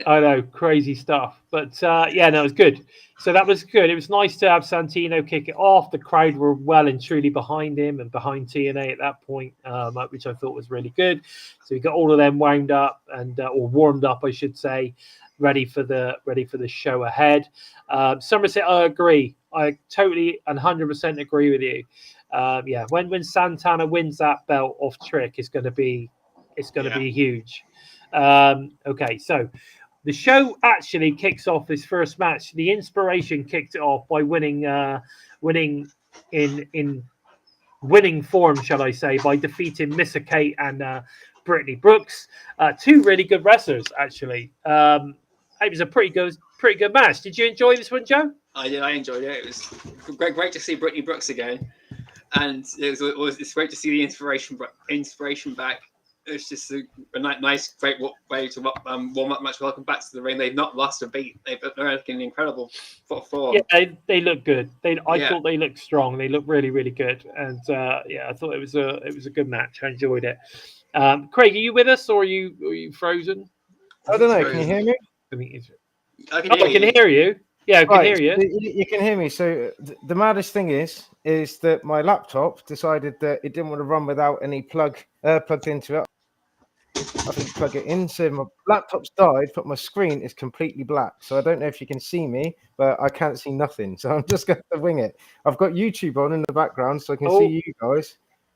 Speaker 1: I know, crazy stuff. But it was good. So that was good. It was nice to have Santino kick it off. The crowd were well and truly behind him and behind TNA at that point, which I thought was really good. So we got all of them wound up or warmed up, I should say, ready for the show ahead. Somerset, I agree. I totally and 100% agree with you. When Santana wins that belt off Trick, it's going to be huge. Okay, so the show actually kicks off this first match. The Iinspiration kicked it off by winning in winning form, shall I say, by defeating Missa Kate and Brittany Brooks, 2 really good wrestlers actually. It was a pretty good match. Did you enjoy this one, Joe?
Speaker 2: I did. I enjoyed it. It was great to see Brittany Brooks again, and it's great to see the Iinspiration back. It's just a nice, great way to warm up match. Welcome back to the ring. They've not lost a beat. They're looking incredible form.
Speaker 1: Yeah, they look good. I thought they looked strong. They looked really, really good. And I thought it was a good match. I enjoyed it. Craig, are you with us or are you frozen?
Speaker 3: I don't know. Can you hear me?
Speaker 2: I can
Speaker 1: hear you. Yeah, I can hear you.
Speaker 3: You can hear me. So the maddest thing is that my laptop decided that it didn't want to run without any plugged into it. I can plug it in. So my laptop's died, but my screen is completely black. So I don't know if you can see me, but I can't see nothing. So I'm just going to wing it. I've got YouTube on in the background, so I can see you guys,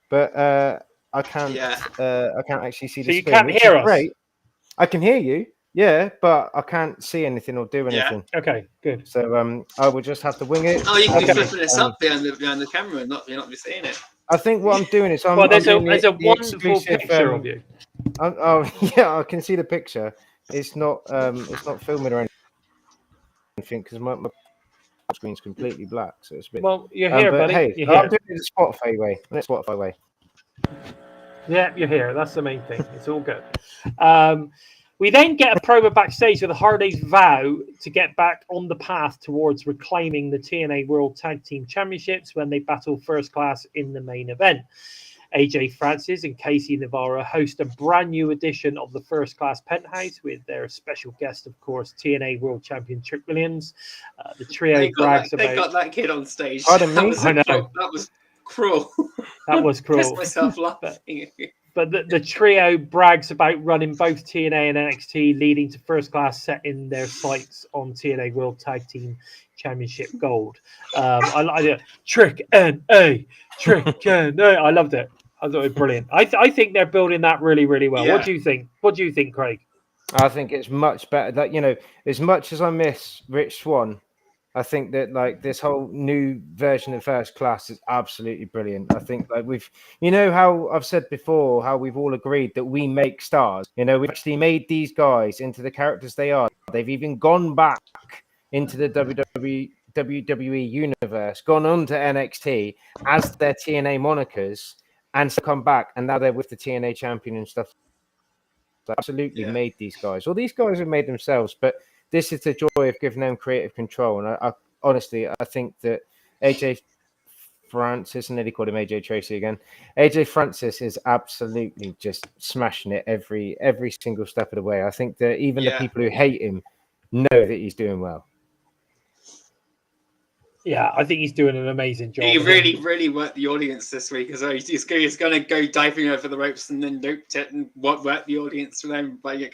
Speaker 3: but I can't. I can't actually see the screen.
Speaker 1: So you can't hear us.
Speaker 3: Great. I can hear you. Yeah, but I can't see anything or do anything.
Speaker 1: Yeah. Okay, good.
Speaker 3: So I will just have to wing it.
Speaker 2: Oh, you can be flipping this up behind the camera and you're not be seeing it.
Speaker 3: I think what I'm doing is
Speaker 1: there's a wonderful picture of you.
Speaker 3: I can see the picture. It's not filming or anything because my screen's completely black, so it's a bit.
Speaker 1: Well, you're here, buddy.
Speaker 3: Hey,
Speaker 1: you're
Speaker 3: I'm doing it the Spotify way. Spotify way.
Speaker 1: Yeah, you're here. That's the main thing. It's all good. We then get a promo backstage with the Hardys vow to get back on the path towards reclaiming the TNA World Tag Team Championships when they battle First Class in the main event. AJ Francis and Casey Navarro host a brand new edition of the First Class Penthouse with their special guest, of course, TNA World Champion Trick Williams. The trio brags about...
Speaker 2: They got that kid on stage.
Speaker 1: I know.
Speaker 2: That was cruel.
Speaker 1: That was cruel.
Speaker 2: Pissed myself laughing.
Speaker 1: But the trio brags about running both TNA and NXT, leading to First Class setting their sights on TNA World Tag Team Championship Gold. I like it. Trick NA. I loved it. I thought it was brilliant. I think they're building that really, really well. Yeah. What do you think? What do you think, Craig?
Speaker 3: I think it's much better. That as much as I miss Rich Swann, I think that this whole new version of First Class is absolutely brilliant. I think we've, how I've said before, how we've all agreed that we make stars. We've actually made these guys into the characters they are. They've even gone back into the WWE universe, gone on to NXT as their TNA monikers, and come back, and now they're with the TNA champion and stuff. So absolutely made these guys. Well, these guys have made themselves, but this is the joy of giving them creative control. And I honestly think that AJ Francis, and nearly called him AJ Tracy again. AJ Francis is absolutely just smashing it every single step of the way. I think that even the people who hate him know that he's doing well.
Speaker 1: Yeah, I think he's doing an amazing job.
Speaker 2: He really worked the audience this week as well. He's going to go diving over the ropes and then looped it and work the audience for them by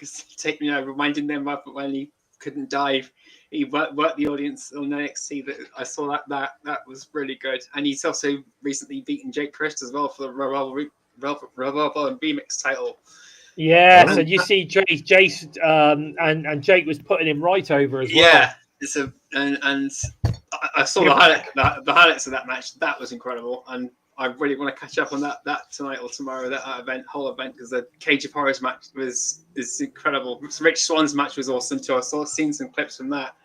Speaker 2: reminding them of when he couldn't dive. He worked the audience on NXT. That I saw that was really good. And he's also recently beaten Jake Christ as well for the Revolver and B-Mix title.
Speaker 1: Yeah, so you see Jace and Jake was putting him right over as well.
Speaker 2: Yeah, and I saw the highlights of that match. That was incredible, and I really want to catch up on that tonight or tomorrow. That whole event, because the Cage of Horrors match is incredible. Rich Swann's match was awesome too. I've seen some clips from that.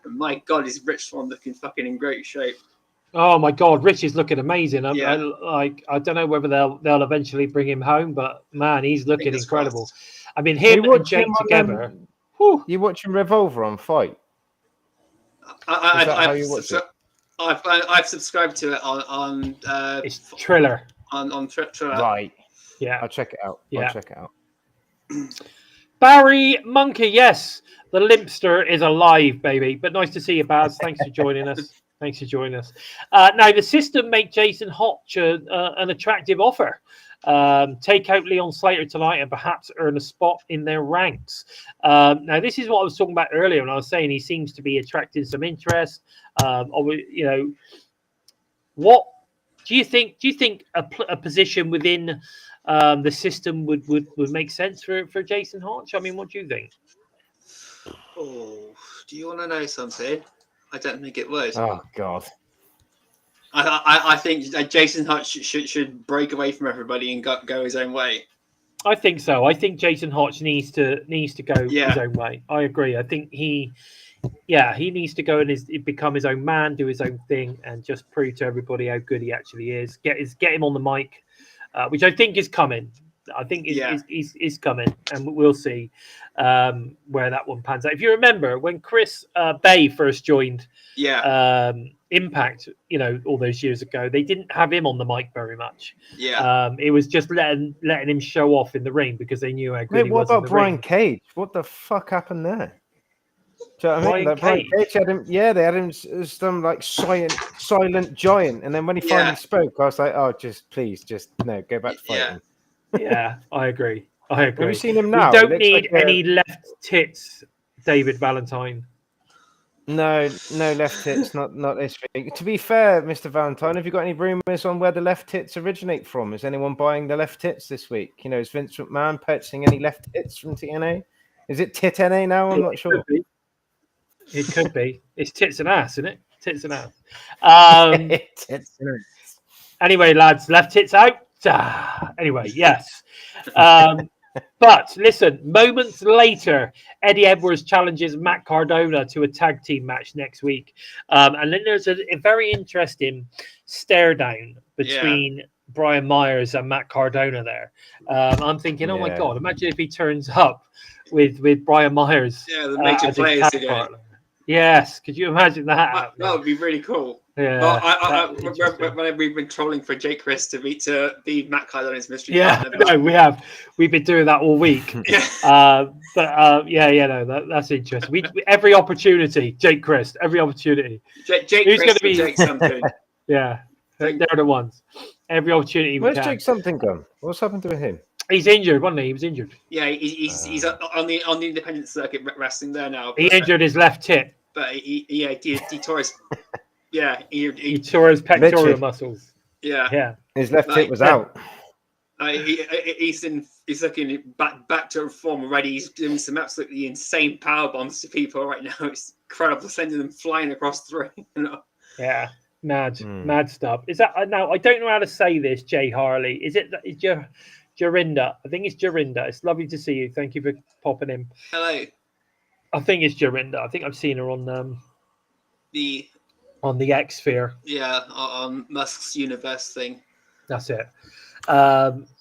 Speaker 2: And my God, is Rich Swann looking fucking in great shape?
Speaker 1: Oh my God, Rich is looking amazing. I don't know whether they'll eventually bring him home, but man, he's looking incredible. Crossed. I mean, him and Jake together.
Speaker 3: You watching Revolver on Fight?
Speaker 2: I've subscribed to it on
Speaker 1: it's Triller.
Speaker 2: On Triller.
Speaker 3: Right.
Speaker 1: Yeah.
Speaker 3: I'll check it out.
Speaker 1: Barry Monkey, yes. The Limpster is alive, baby. But nice to see you, Baz. Thanks for joining us. Now, the system make Jason Hotch an attractive offer. Take out Leon Slater tonight and perhaps earn a spot in their ranks. Now, this is what I was talking about earlier when I was saying he seems to be attracting some interest. What do you think? Do you think a position within the system would make sense for Jason Hotch? I mean, what do you think?
Speaker 2: Oh, do you want to know something? I don't think it would.
Speaker 3: Oh God.
Speaker 2: I think Jason Hotch should break away from everybody and go his own way.
Speaker 1: I think so. I think Jason Hotch needs to go his own way. I agree. I think he needs to go and become his own man, do his own thing, and just prove to everybody how good he actually is. Get him on the mic, which I think is coming. I think is coming, and we'll see where that one pans out. If you remember when Chris Bay first joined, Impact, all those years ago, they didn't have him on the mic very much. It was just letting him show off in the ring because they knew how good he was.
Speaker 3: What about Brian Cage? What the fuck happened there? Do you know what I mean? Brian Cage had him. Yeah, they had him as some like silent giant, and then when he finally spoke, I was like, oh, please, no, go back to fighting.
Speaker 1: Yeah, I agree. Have
Speaker 3: you seen him now?
Speaker 1: We don't need any left tits, David Valentine.
Speaker 3: No left tits, not this week. To be fair, Mr. Valentine, have you got any rumours on where the left tits originate from? Is anyone buying the left tits this week? Is Vince McMahon purchasing any left tits from TNA? Is it Tit NA now? I'm not sure.
Speaker 1: It could be. It's tits and ass, isn't it? Tits and ass.
Speaker 3: Tits and ass.
Speaker 1: Anyway, lads, left tits out. Anyway, yes. But listen, moments later, Eddie Edwards challenges Matt Cardona to a tag team match next week. And then there's a very interesting stare down between Brian Myers and Matt Cardona there. I'm thinking, oh my God, imagine if he turns up with Brian Myers.
Speaker 2: Yeah, the major players again. Partner.
Speaker 1: Yes, could you imagine that?
Speaker 2: That would be really cool.
Speaker 1: Yeah,
Speaker 2: when we've been trolling for Jake Chris to be Matt Cardona's mystery partner.
Speaker 1: No, we have. We've been doing that all week. That's interesting. Every opportunity, Jake Chris, every opportunity.
Speaker 2: Jake Who's going to be Jake something?
Speaker 1: Yeah, they're the ones. Every opportunity.
Speaker 3: Where's Jake something gone? What's happened to him?
Speaker 1: He's injured, wasn't he? He was injured.
Speaker 2: Yeah, he's on the independent circuit wrestling there now.
Speaker 1: He injured his left tit.
Speaker 2: But he tore his he
Speaker 1: tore his pectoral muscles.
Speaker 2: Yeah.
Speaker 3: His left tit was out.
Speaker 2: He's looking back to form already. He's doing some absolutely insane power bombs to people right now. It's incredible, sending them flying across the ring.
Speaker 1: Yeah, mad stuff. Is that now? I don't know how to say this, Jay Harley. Is Jorinda? I think it's Jorinda. It's lovely to see you. Thank you for popping in.
Speaker 2: Hello.
Speaker 1: I think it's Jorinda. I think I've seen her on the X Sphere.
Speaker 2: Yeah, on Musk's universe thing.
Speaker 1: That's it.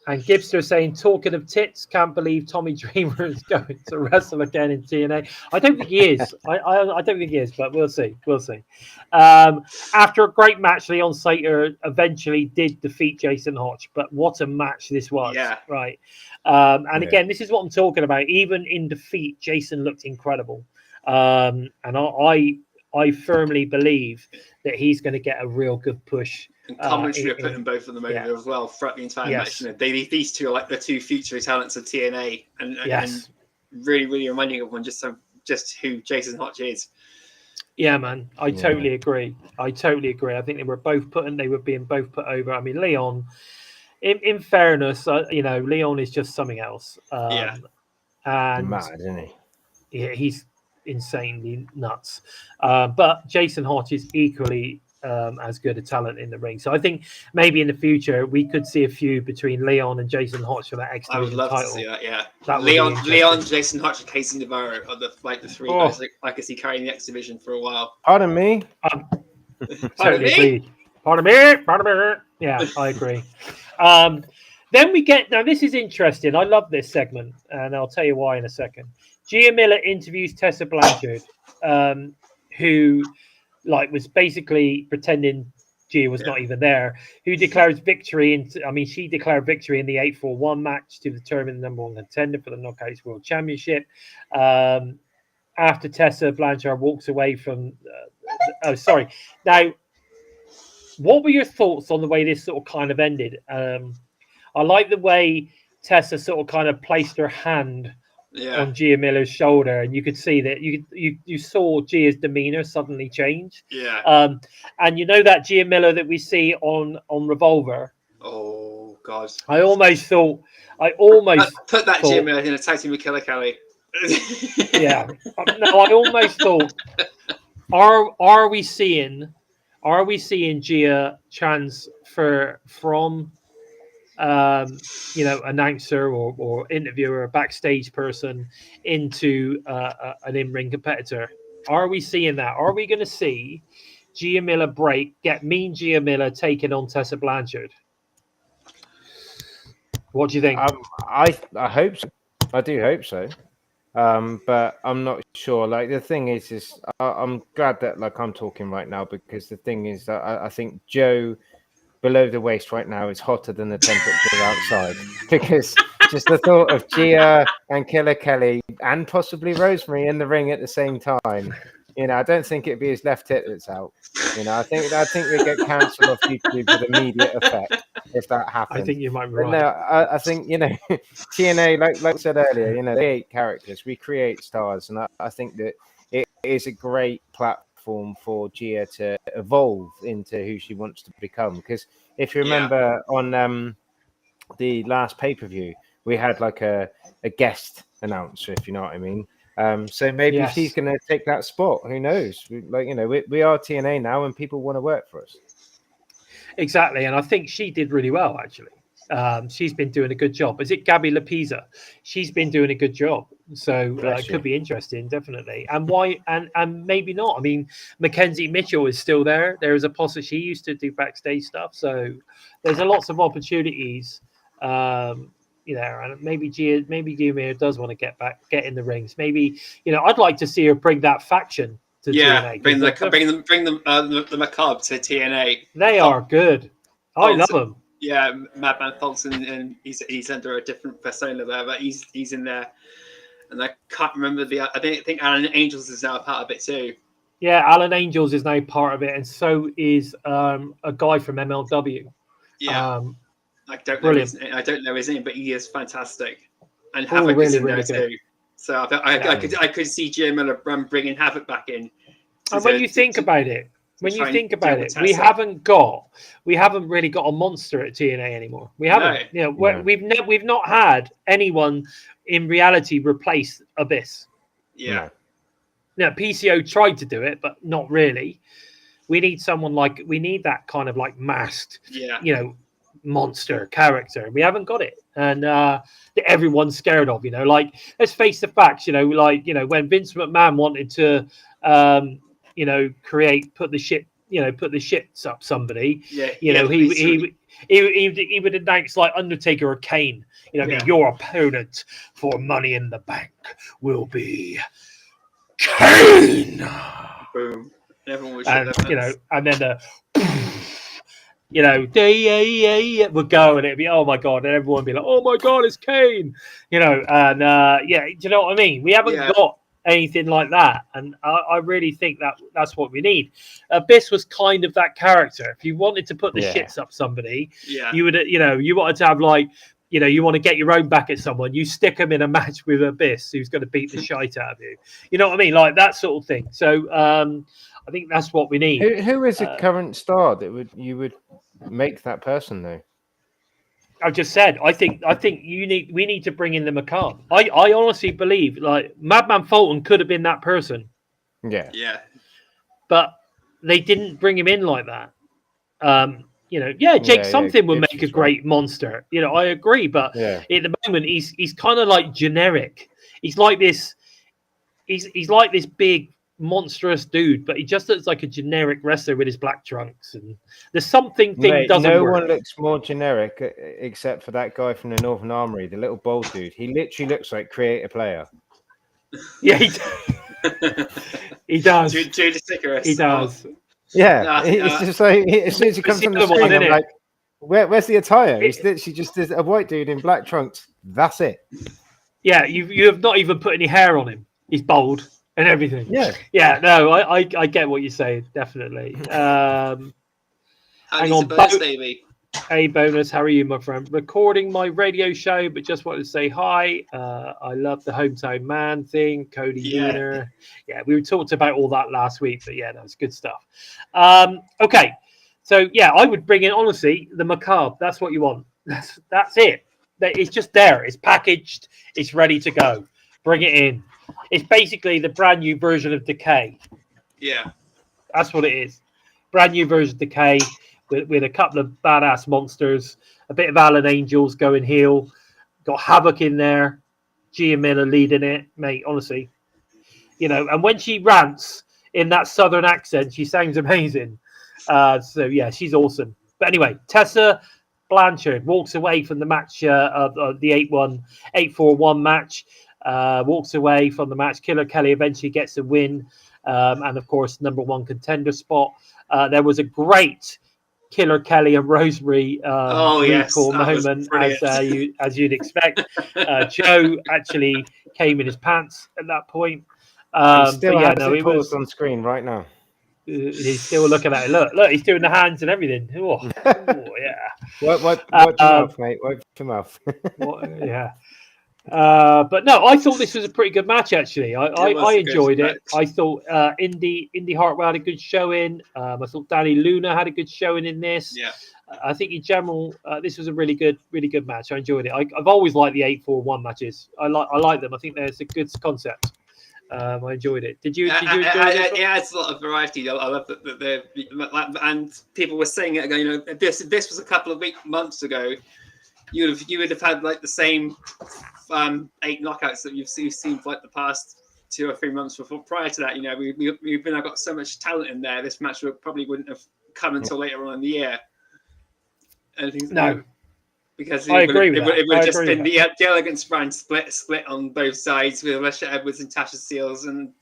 Speaker 1: And Gibster saying, talking of tits, can't believe Tommy Dreamer is going to wrestle again in TNA. I don't think he is. I don't think he is, but we'll see. We'll see. After a great match, Leon Slater eventually did defeat Jason Hotch, but what a match this was. Yeah. Right. And again, this is what I'm talking about. Even in defeat, Jason looked incredible. And I firmly believe that he's going to get a real good push.
Speaker 2: And commentary are putting both of them over as well throughout the entire match. You know, these two are like the two future talents of TNA, and really, really reminding everyone just who Jason Hotch is.
Speaker 1: Yeah, man, I totally agree. I think they were being both put over. I mean, Leon, in fairness, Leon is just something else. And
Speaker 3: mad, isn't he?
Speaker 1: Yeah, he's insanely nuts. But Jason Hotch is equally as good a talent in the ring. So I think maybe in the future we could see a feud between Leon and Jason Hotch for that X Division title.
Speaker 2: I would love to see that. Yeah, Leon, Jason Hotch, and Casey Navarro are the three guys I could see carrying the X Division for a while.
Speaker 3: Pardon me.
Speaker 1: Pardon me. Yeah, I agree. Then we get now. This is interesting. I love this segment, and I'll tell you why in a second. Gia Miller interviews Tessa Blanchard, who was basically pretending Gia was not even there, who declares victory. She declared victory in the 8-4-1 match to determine the number one contender for the Knockouts World Championship. After Tessa Blanchard walks away from... Now, what were your thoughts on the way this sort of kind of ended? I like the way Tessa sort of kind of placed her hand on Gia Miller's shoulder, and you could see that you saw Gia's demeanor suddenly change.
Speaker 2: Yeah.
Speaker 1: And you know that Gia Miller that we see on Revolver.
Speaker 2: Oh God.
Speaker 1: I almost
Speaker 2: put that
Speaker 1: thought,
Speaker 2: Gia Miller in a tag team with Killer Kelly.
Speaker 1: Yeah. No, I almost thought, are we seeing Gia transfer from announcer or interviewer, backstage person into an in-ring competitor? Are we seeing that? Are we going to see Gia Miller get mean Gia Miller taking on Tessa Blanchard? What do you think?
Speaker 3: I hope so. I do hope so. But I'm not sure. Like, the thing is I'm glad that I'm talking right now, because the thing is that I think Joe below the waist right now is hotter than the temperature outside, because just the thought of Gia and Killer Kelly and possibly Rosemary in the ring at the same time, I don't think it'd be his left hip that's out. I think we get cancelled off YouTube with immediate effect if that happens.
Speaker 1: I think you might be right.
Speaker 3: No, I think TNA, like I said earlier, they 8 characters, we create stars, and I think that it is a great platform for Gia to evolve into who she wants to become. Because if you remember on the last pay-per-view, we had a guest announcer, if you know what I mean. So maybe she's going to take that spot. Who knows? We are TNA now, and people want to work for us.
Speaker 1: Exactly, and I think she did really well, actually. She's been doing a good job. Is it Gabby Lapisa? She's been doing a good job. So it could be interesting, definitely. And why? And maybe not. I mean, Mackenzie Mitchell is still there. There is a possibility. She used to do backstage stuff. So there's lots of opportunities. And maybe Gia Miller does want to get in the rings. Maybe I'd like to see her bring that faction to TNA.
Speaker 2: Bring the Macabre to TNA.
Speaker 1: They are good. I love them.
Speaker 2: Yeah, Madman Fulton, and he's under a different persona there, but he's in there. And I can't remember I think Alan Angels is now a part of it too.
Speaker 1: Yeah, Alan Angels is now part of it, and so is a guy from MLW.
Speaker 2: Yeah, I don't know his name, but he is fantastic. And Havoc is in there too. So I could see Gia Miller bringing Havoc back in.
Speaker 1: And when you think about it, we haven't really got a monster at TNA anymore. We haven't. No. We've not had anyone in reality replace Abyss.
Speaker 2: Yeah.
Speaker 1: Now PCO tried to do it, but not really. We need someone we need that kind of masked, monster character. We haven't got it, and that everyone's scared of. Let's face the facts. When Vince McMahon wanted to put the ship put the shits up somebody,
Speaker 2: yeah,
Speaker 1: he would announce like Undertaker or Kane. Your opponent for Money in the Bank will be Kane.
Speaker 2: Boom. Everyone would
Speaker 1: and then would go, and it'd be, oh my god, and everyone would be like, oh my god, it's Kane. Do you know what I mean? We haven't got anything like that, and I really think that's what we need. Abyss was kind of that character. If you wanted to put the shits up somebody, you would, you wanted to have like, you want to get your own back at someone, you stick them in a match with Abyss, who's going to beat the shite out of you. You know what I mean? Like that sort of thing. So I think that's what we need.
Speaker 3: Who is a current star that you would make that person though?
Speaker 1: I just said, I think we need to bring in the Macabre. I honestly believe like Madman Fulton could have been that person.
Speaker 2: Yeah.
Speaker 1: But they didn't bring him in like that. Jake something would make a great monster. I agree, but at the moment he's kind of like generic. He's like this. He's like this big monstrous dude, but he just looks like a generic wrestler with his black trunks, and there's something doesn't
Speaker 3: no
Speaker 1: work.
Speaker 3: one looks more generic except for that guy from the Northern Armory, the little bald dude. He literally looks like Create a Player.
Speaker 1: Yeah, he does.
Speaker 2: He
Speaker 1: does.
Speaker 3: Yeah, it's just like as soon as he comes on the screen, I'm like, where's the attire? He's literally just a white dude in black trunks. That's it.
Speaker 1: Yeah, you have not even put any hair on him. He's bald and everything. Yeah. No, I get what you're saying. Definitely. Hang on,
Speaker 2: baby.
Speaker 1: Hey, Bonus, how are you, my friend? Recording my radio show, but just wanted to say hi. I love the hometown man thing, Cody Wiener. Yeah, we talked about all that last week, but yeah, that's good stuff. Okay, so yeah, I would bring in honestly the Macabre. That's what you want. That's it. It's just there. It's packaged. It's ready to go. Bring it in. It's basically the brand new version of Decay.
Speaker 2: Yeah.
Speaker 1: That's what it is. Brand new version of Decay with a couple of badass monsters, a bit of Alan Angels going heel. Got Havoc in there. Gia Miller leading it, mate, honestly. And when she rants in that southern accent, she sounds amazing. So, yeah, she's awesome. But anyway, Tessa Blanchard walks away from the match of the 8-4-1 match. Walks away from the match. Killer Kelly eventually gets a win, and of course, number one contender spot. There was a great Killer Kelly and Rosemary recall moment, as you'd expect. Joe actually came in his pants at that point.
Speaker 3: He still has it paused on screen right now.
Speaker 1: He's still looking at it. Look, he's doing the hands and everything. Oh yeah.
Speaker 3: Wipe your mouth, mate. Wipe your mouth.
Speaker 1: Yeah. But no, I thought this was a pretty good match. Actually, I enjoyed it. I thought Indy Hartwell had a good showing. I thought Danny Luna had a good showing in this.
Speaker 2: Yeah.
Speaker 1: I think in general, this was a really good match. I enjoyed it. I've always liked the 8-4-1 matches. I like them. I think there's a good concept. I enjoyed it. Did you enjoy it?
Speaker 2: Yeah, it's a lot of variety. I love that and people were saying it again. This was a couple of months ago. You would have had like the same 8 knockouts that you've seen for like the past 2 or 3 months before. Prior to that, we've got so much talent in there. This match probably wouldn't have come until later on in the year.
Speaker 1: No,
Speaker 2: because
Speaker 1: I agree with that.
Speaker 2: It would have just been the Elegance brand split on both sides with Alicia Edwards and Tasha Steelz, and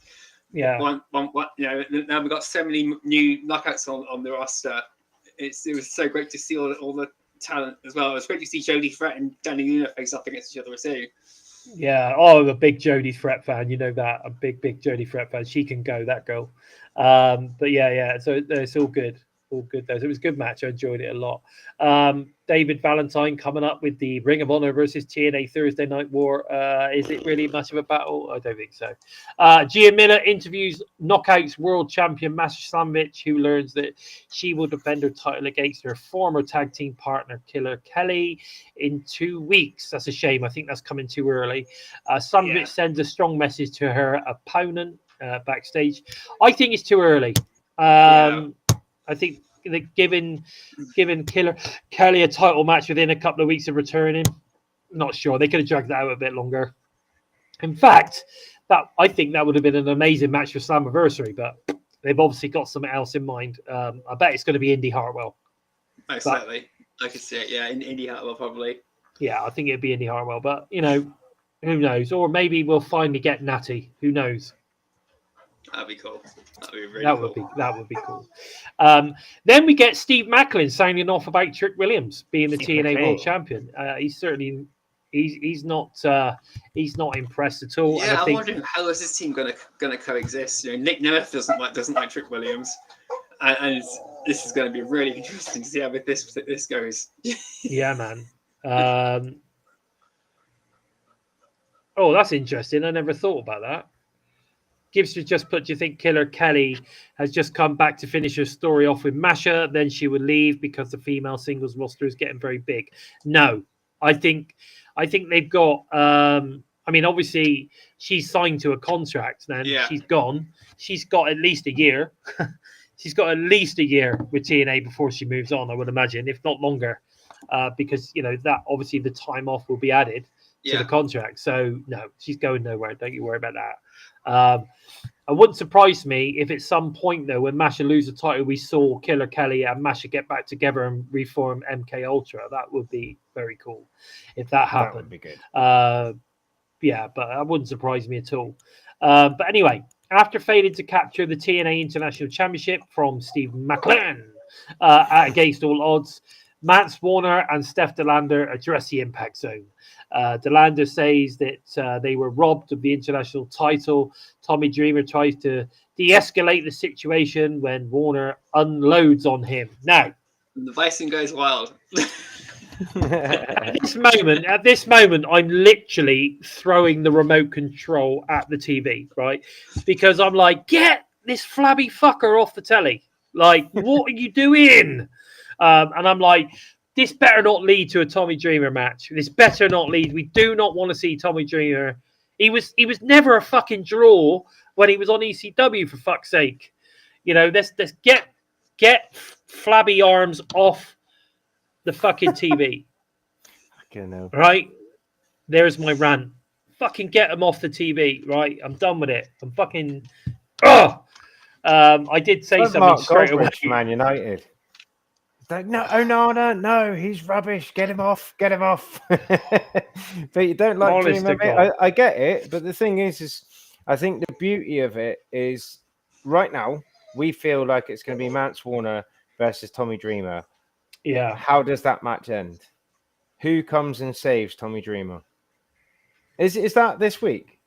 Speaker 2: now we've got so many new knockouts on the roster. It was so great to see all the talent as well. It was great to see Jody Threat and Danny Luna face off against each other too.
Speaker 1: Yeah, I'm a big Jody Threat fan. You know that. A big Jody Threat fan. She can go, that girl. But yeah. So it's all good. All good though. So it was a good match. I enjoyed it a lot. David Valentine coming up with the Ring of Honor versus TNA Thursday Night War. Is it really much of a battle? I don't think so. Gia Miller interviews Knockouts World Champion Masha Slamovich, who learns that she will defend her title against her former tag team partner Killer Kelly in 2 weeks. That's a shame. I think that's coming too early. Slamovich sends a strong message to her opponent backstage. I think it's too early. I think giving Killer Kelly a title match within a couple of weeks of returning, not sure. They could have dragged that out a bit longer. In fact, I think that would have been an amazing match for Slammiversary, but they've obviously got something else in mind. I bet it's going to be Indy Hartwell.
Speaker 2: Most likely. I could see it, yeah. Indy Hartwell, probably.
Speaker 1: Yeah, I think it'd be Indy Hartwell. But, you know, who knows? Or maybe we'll finally get Natty. Who knows?
Speaker 2: That'd be cool. That'd be really cool.
Speaker 1: That would be cool. Then we get Steve Macklin signing off about Trick Williams being the TNA World Champion. He's certainly he's not impressed at all.
Speaker 2: Yeah, I'm wondering how is this team gonna coexist? You know, Nick Nerf doesn't like Trick Williams, and this is going to be really interesting to see how this goes.
Speaker 1: Yeah, man. Oh, that's interesting. I never thought about that. Gibbs just put, do you think Killer Kelly has just come back to finish her story off with Masha? Then she would leave because the female singles roster is getting very big. No, I think they've got. I mean, obviously she's signed to a contract. Then she's gone. She's got at least a year. She's got at least a year with TNA before she moves on. I would imagine, if not longer, because you know that obviously the time off will be added to the contract. So no, she's going nowhere. Don't you worry about that. It wouldn't surprise me if at some point, though, when Masha loses the title, we saw Killer Kelly and Masha get back together and reform MK Ultra. That would be very cool if that happened.
Speaker 3: That would be good.
Speaker 1: Yeah, but that wouldn't surprise me at all. But anyway, after failing to capture the TNA International Championship from Steve Macklin against all odds, Mance Warner and Steph DeLander address the Impact Zone. DeLander says that they were robbed of the international title. Tommy Dreamer tries to de-escalate the situation when Warner unloads on him. Now,
Speaker 2: the Bison goes wild.
Speaker 1: At this moment, I'm literally throwing the remote control at the TV, right? Because I'm like, get this flabby fucker off the telly. Like, what are you doing? And I'm like, this better not lead to a Tommy Dreamer match. This better not lead. We do not want to see Tommy Dreamer. He was never a fucking draw when he was on ECW, for fuck's sake. You know, let's get flabby arms off the fucking TV.
Speaker 3: Fucking hell.
Speaker 1: Right? There's my rant. Fucking get them off the TV, right? I'm done with it. I'm fucking... Oh! I did say something straight away.
Speaker 3: Man United. Like, no, he's rubbish. Get him off. But you don't like Dreamer. I get it, but the thing is I think the beauty of it is right now we feel like it's going to be Mance Warner versus Tommy Dreamer.
Speaker 1: Yeah.
Speaker 3: How does that match end? Who comes and saves Tommy Dreamer? Is that this week?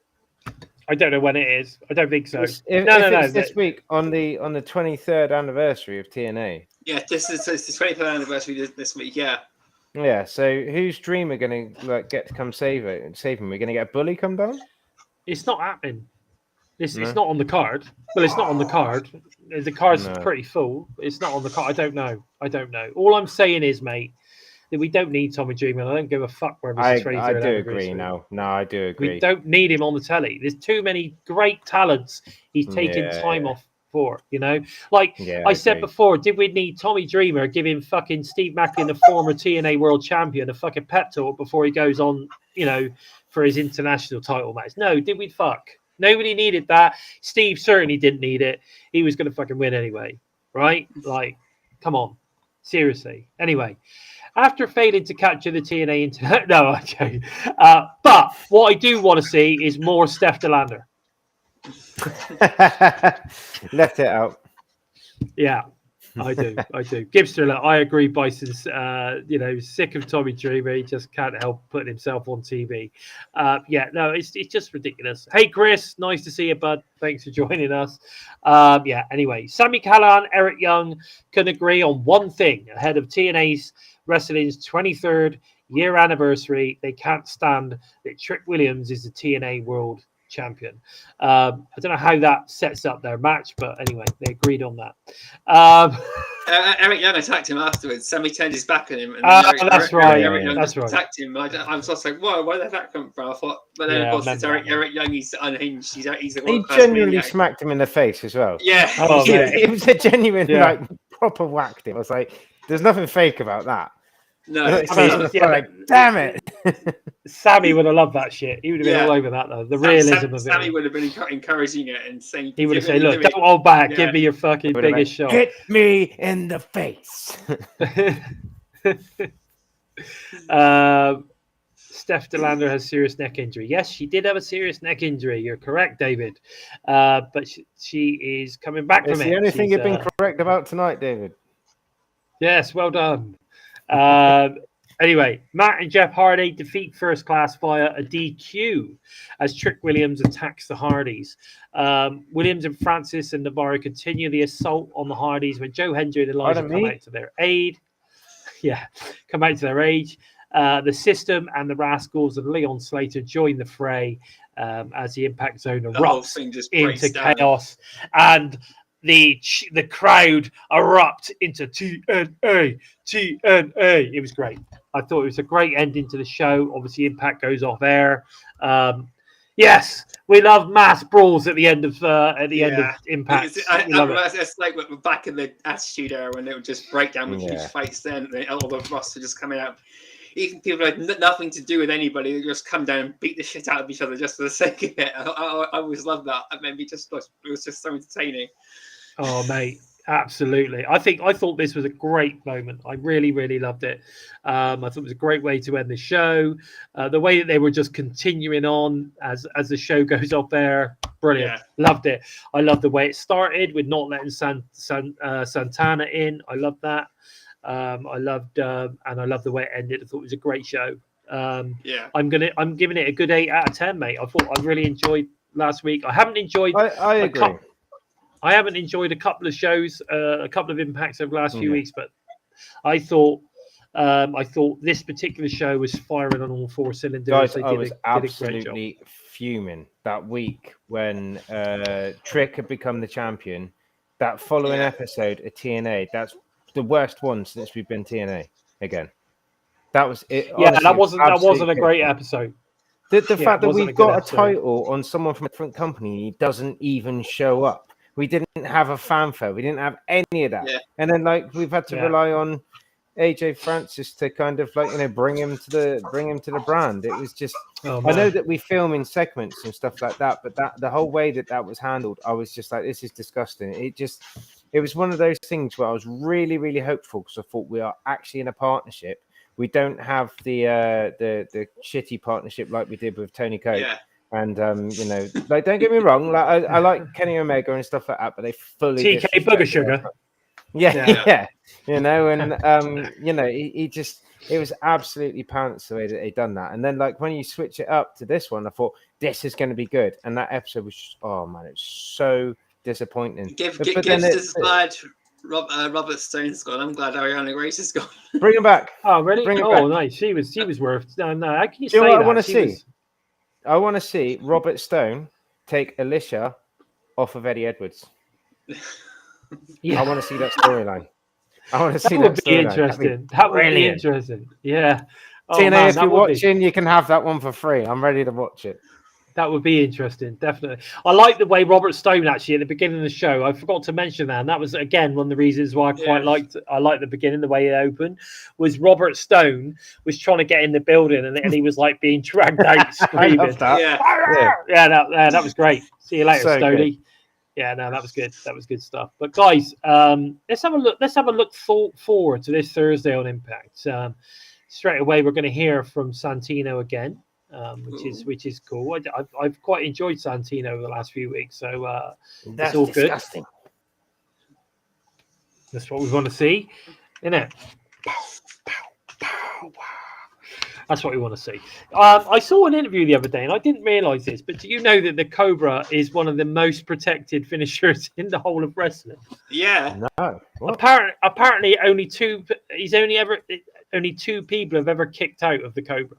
Speaker 1: I don't know when it is. I don't think so.
Speaker 3: No. This week on the 23rd anniversary of TNA.
Speaker 2: Yeah, it's the 23rd anniversary this week. Yeah.
Speaker 3: Yeah. So who's Dreamer going to get to come save him? We're going to get a Bully come down.
Speaker 1: It's not happening. It's not on the card. Well, it's not on the card. The card's pretty full. It's not on the card. I don't know. All I'm saying is, mate, that we don't need Tommy Dreamer. I don't give a fuck where he's 23rd
Speaker 3: I do agree now. No, I do agree.
Speaker 1: We don't need him on the telly. There's too many great talents he's taking time off for, you know? Like I said before, did we need Tommy Dreamer giving fucking Steve Macklin, the former TNA World Champion, a fucking pep talk before he goes on, you know, for his international title match? No, did we fuck? Nobody needed that. Steve certainly didn't need it. He was going to fucking win anyway, right? Like, come on. Seriously. Anyway, after failing to capture the TNA Internet... No, okay. But what I do want to see is more Steph DeLander.
Speaker 3: Left it out.
Speaker 1: Yeah, I do. Gibster, I agree. Bison's, sick of Tommy Dreamer. He just can't help putting himself on TV. It's just ridiculous. Hey, Chris, nice to see you, bud. Thanks for joining us. Anyway, Sami Callihan, Eric Young can agree on one thing ahead of TNA's Wrestling's 23rd year anniversary. They can't stand that Trick Williams is the TNA World Champion. I don't know how that sets up their match, but anyway, they agreed on that.
Speaker 2: Eric Young attacked him afterwards. Sammy turned his back on him. And
Speaker 1: that's right.
Speaker 2: Eric Young
Speaker 1: that's right.
Speaker 2: Attacked him. I'm just like, whoa, where did that come from? I thought, but then of course it's Eric Young. He's unhinged. He's
Speaker 3: he genuinely smacked him in the face as well.
Speaker 2: Yeah,
Speaker 3: it was a genuine proper whacked him. I was like, there's nothing fake about that.
Speaker 2: No,
Speaker 3: damn it.
Speaker 1: Sammy would have loved that shit. He would have been all over that, though. The realism of it.
Speaker 2: Sammy would have been encouraging it and saying,
Speaker 1: he would have said, "Look, don't hold back.
Speaker 2: Yeah.
Speaker 1: Give me your fucking biggest shot.
Speaker 3: Hit me in the face."
Speaker 1: Steph DeLander has serious neck injury. Yes, she did have a serious neck injury. You're correct, David. But she is coming back from it.
Speaker 3: It's the only thing you've been correct about tonight, David.
Speaker 1: Yes, well done. Anyway, Matt and Jeff Hardy defeat First Class via a DQ as Trick Williams attacks the Hardys. Williams and Francis and Navarro continue the assault on the Hardys when Joe Hendry and Elijah come out to their aid. Yeah, come out to their aid. The System and the Rascals and Leon Slater join the fray as the Impact Zone erupts into chaos, and the crowd erupt into TNA. It was great. I thought it was a great ending to the show. Obviously, Impact goes off air. Yes, we love mass brawls at the end of end of Impact.
Speaker 2: It's like back in the Attitude Era when they would just break down with huge fights. Then all the roster just coming out. Even people had nothing to do with anybody, they just come down and beat the shit out of each other just for the sake of it. I always loved that. It was just so entertaining.
Speaker 1: Oh, mate, absolutely. I thought this was a great moment. I really, really loved it. I thought it was a great way to end the show. The way that they were just continuing on as the show goes off there, brilliant. Yeah. Loved it. I loved the way it started with not letting Santana in. I loved that. I loved and I loved the way it ended. I thought it was a great show. I'm giving it a good 8 out of 10, mate. I really enjoyed last week. I haven't enjoyed.
Speaker 3: I agree.
Speaker 1: I haven't enjoyed a couple of shows, a couple of Impacts over the last few weeks, but I thought this particular show was firing on all 4 cylinders.
Speaker 3: Guys, I was absolutely fuming that week when Trick had become the champion. That following episode of TNA, that's the worst one since we've been TNA again. That was it.
Speaker 1: Yeah, honestly, that wasn't a great episode.
Speaker 3: The fact that we've got a title on someone from a different company, he doesn't even show up. We didn't have a fanfare. We didn't have any of that. Yeah. And then we've had to rely on AJ Francis to kind of bring him to the brand. It was just I know that we film in segments and stuff like that, but the whole way that was handled, I was just like, this is disgusting. It was one of those things where I was really, really hopeful because I thought we are actually in a partnership. We don't have the shitty partnership like we did with Tony Coke. Yeah. And don't get me wrong, I like Kenny Omega and stuff like that, but they fully
Speaker 1: TK Booger Sugar.
Speaker 3: Yeah. It was absolutely pants the way that they done that. And then when you switch it up to this one, I thought this is going to be good. And that episode was just, oh man, it's so disappointing.
Speaker 2: Give this glad Robert Stone's gone. I'm glad Ariana Grace is gone.
Speaker 3: Bring him back.
Speaker 1: Oh really?
Speaker 3: Back.
Speaker 1: Nice. She was worth. No. How can you
Speaker 3: say
Speaker 1: that?
Speaker 3: I want to see. I want to see Robert Stone take Alicia off of Eddie Edwards. I want to see that storyline. I want to see that.
Speaker 1: Would be interesting. That would be interesting. Yeah.
Speaker 3: TNA, if you're watching, you can have that one for free. I'm ready to watch it.
Speaker 1: That would be interesting, definitely. I like the way Robert Stone actually at the beginning of the show. I forgot to mention that, and that was again one of the reasons why I liked the beginning, the way it opened, was Robert Stone was trying to get in the building, and he was being dragged out screaming.
Speaker 3: I love that.
Speaker 1: That was great. See you later, Stoney. Yeah, no, that was good. That was good stuff. But guys, let's have a look. Let's have a look forward to this Thursday on Impact. Straight away, we're going to hear from Santino again. Which is cool. I've quite enjoyed Santino over the last few weeks, so
Speaker 3: that's
Speaker 1: all
Speaker 3: disgusting.
Speaker 1: Good. That's what we want to see, isn't it? That's what we want to see. I saw an interview the other day, and I didn't realise this, but do you know that the Cobra is one of the most protected finishers in the whole of wrestling?
Speaker 2: Yeah.
Speaker 3: No. What?
Speaker 1: Apparently, only two people have ever kicked out of the Cobra.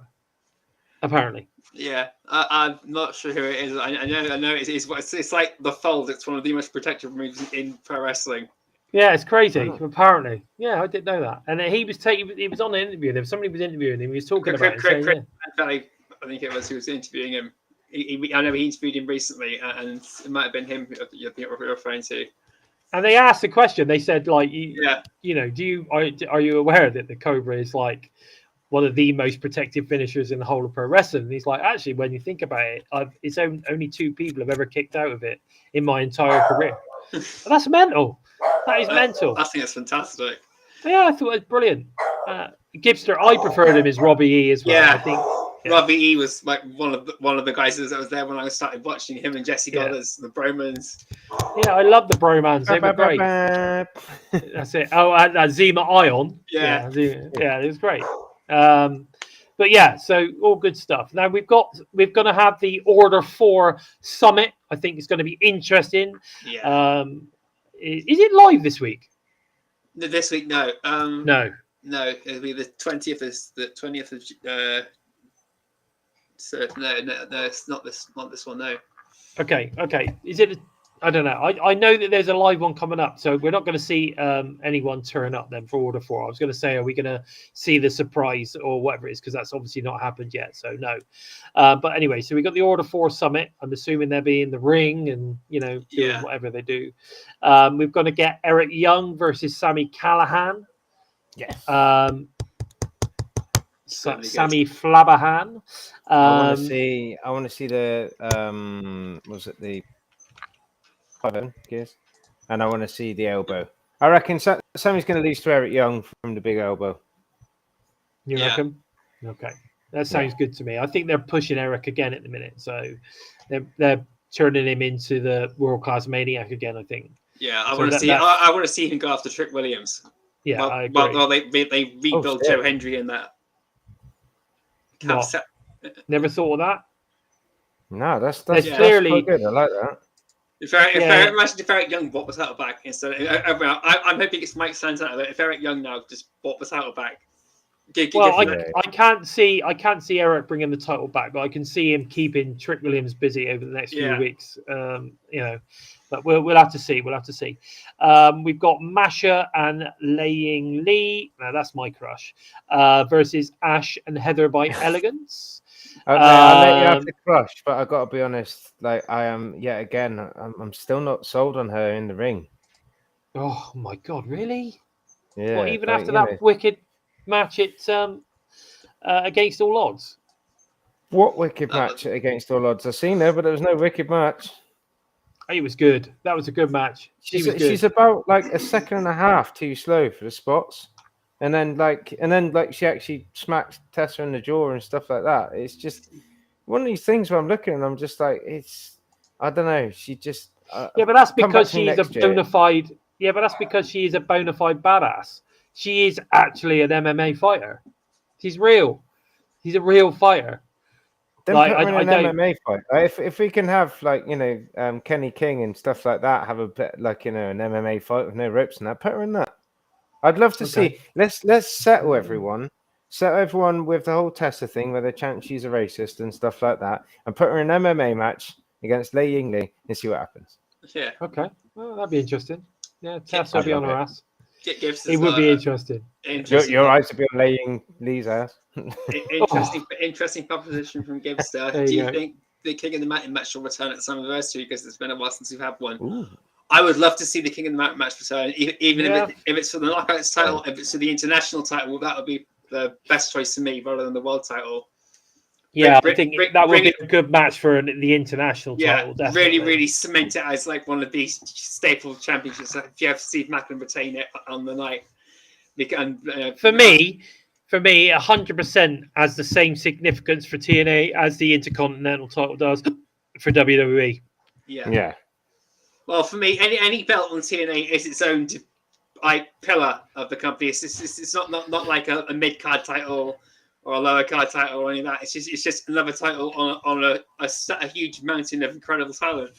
Speaker 1: Apparently.
Speaker 2: Yeah, I'm not sure who it is. I know it's like the Fold. It's one of the most protected moves in pro wrestling.
Speaker 1: Yeah, it's crazy. Apparently, yeah, I didn't know that. And he was on an interview. Somebody was interviewing him. He was talking about it.
Speaker 2: I think it was who was interviewing him. I know he interviewed him recently, and it might have been him you're referring to.
Speaker 1: And they asked the question. They said, like, you know, are you aware that the Cobra is like one of the most protected finishers in the whole of pro wrestling? And he's like, actually, when you think about it, it's only 2 people have ever kicked out of it in my entire career. That's mental. That is mental.
Speaker 2: I think that's fantastic.
Speaker 1: Yeah, I thought it was brilliant. Gibster, I preferred him as Robbie E as well.
Speaker 2: Yeah,
Speaker 1: I think
Speaker 2: Robbie E was like one of the guys that was there when I started watching him and Jesse Goddard's the Bromans.
Speaker 1: Yeah, I love the Bromans. They were great. That's it. Oh, and Zima Ion. Yeah, it was great. But yeah, so all good stuff. Now we're going to have the Order 4 Summit. I think it's going to be interesting.
Speaker 2: Yeah.
Speaker 1: Is it live this week?
Speaker 2: This week, no. No, it'll be the 20th. The 20th of. So no, it's not this one. No.
Speaker 1: Okay. Is it? I don't know. I know that there's a live one coming up, so we're not going to see anyone turn up then for Order 4. I was going to say, are we going to see the surprise or whatever it is? Because that's obviously not happened yet. So no. But anyway, so we got the Order 4 Summit. I'm assuming they'll be in the ring and doing whatever they do. We're going to get Eric Young versus Sami Callihan.
Speaker 3: Yes.
Speaker 1: Sammy Flabahan.
Speaker 3: I want to see the was it the gears? And I want to see the elbow. I reckon Sammy's going to lose to Eric Young from the big elbow.
Speaker 1: You reckon? Okay, that sounds good to me. I think they're pushing Eric again at the minute, so they're turning him into the world class maniac again. I think.
Speaker 2: Yeah, I want to see him go after Trick Williams.
Speaker 1: Yeah, I agree.
Speaker 2: Well, they rebuild Joe Hendry in that.
Speaker 1: Never thought of that.
Speaker 3: No, that's
Speaker 1: clearly
Speaker 3: quite good. I like that.
Speaker 2: Imagine if Eric Young bought the title back instead. I'm hoping it's Mike Santana. If Eric Young now just bought the title back.
Speaker 1: I can't see Eric bringing the title back, but I can see him keeping Trick Williams busy over the next few weeks. But we'll have to see. We've got Masha and Laying Lee. Now that's my crush. Versus Ash and Heather by Elegance.
Speaker 3: I'll let you have the crush, but I got to be honest. Like I am yet again. I'm still not sold on her in the ring.
Speaker 1: Oh my god, really?
Speaker 3: Yeah.
Speaker 1: Well, even after that wicked match, it's against all odds.
Speaker 3: What wicked match against all odds? I've seen her, but there was no wicked match.
Speaker 1: It was good. That was a good match.
Speaker 3: She's about like a second and a half too slow for the spots, and then she actually smacked Tessa in the jaw and stuff like that. It's just one of these things where I'm looking and I'm just like, I don't know. She just
Speaker 1: but that's because she's a bona fide. Yeah, but that's because she is a bona fide badass. She is actually an MMA fighter. She's real. She's a real fighter.
Speaker 3: Then put her in an MMA fight. If we can have Kenny King and stuff like that, have a bit an MMA fight with no ropes and that, put her in that. I'd love to see. Let's settle everyone. Settle everyone with the whole Tessa thing where they chant she's a racist and stuff like that, and put her in an MMA match against Lei Yingli and see what happens.
Speaker 2: Yeah.
Speaker 1: Okay. Well, that'd be interesting. Yeah, Tessa will be on her ass.
Speaker 2: It
Speaker 1: would be interesting.
Speaker 3: You're right to be on Lei Yingli's ass.
Speaker 2: Interesting proposition from Gibster. Do you think the King of the Mountain match will return at Slammiversary because it's been a while since we've had one?
Speaker 3: Ooh.
Speaker 2: I would love to see the King of the Mountain match return, even if it's for the Knockouts title, if it's for the international title. That would be the best choice to me rather than the world title.
Speaker 1: Yeah, I think that would be a good match for the international title.
Speaker 2: Definitely. Really cement it as like one of these staple championships. If you have Steve Macklin retain it on the night,
Speaker 1: for me, 100% has the same significance for TNA as the Intercontinental title does for WWE.
Speaker 2: Yeah. Well, for me, any belt on TNA is its own pillar of the company. It's not like a mid card title or a lower card title or any of that. It's just another title on a huge mountain of incredible talent.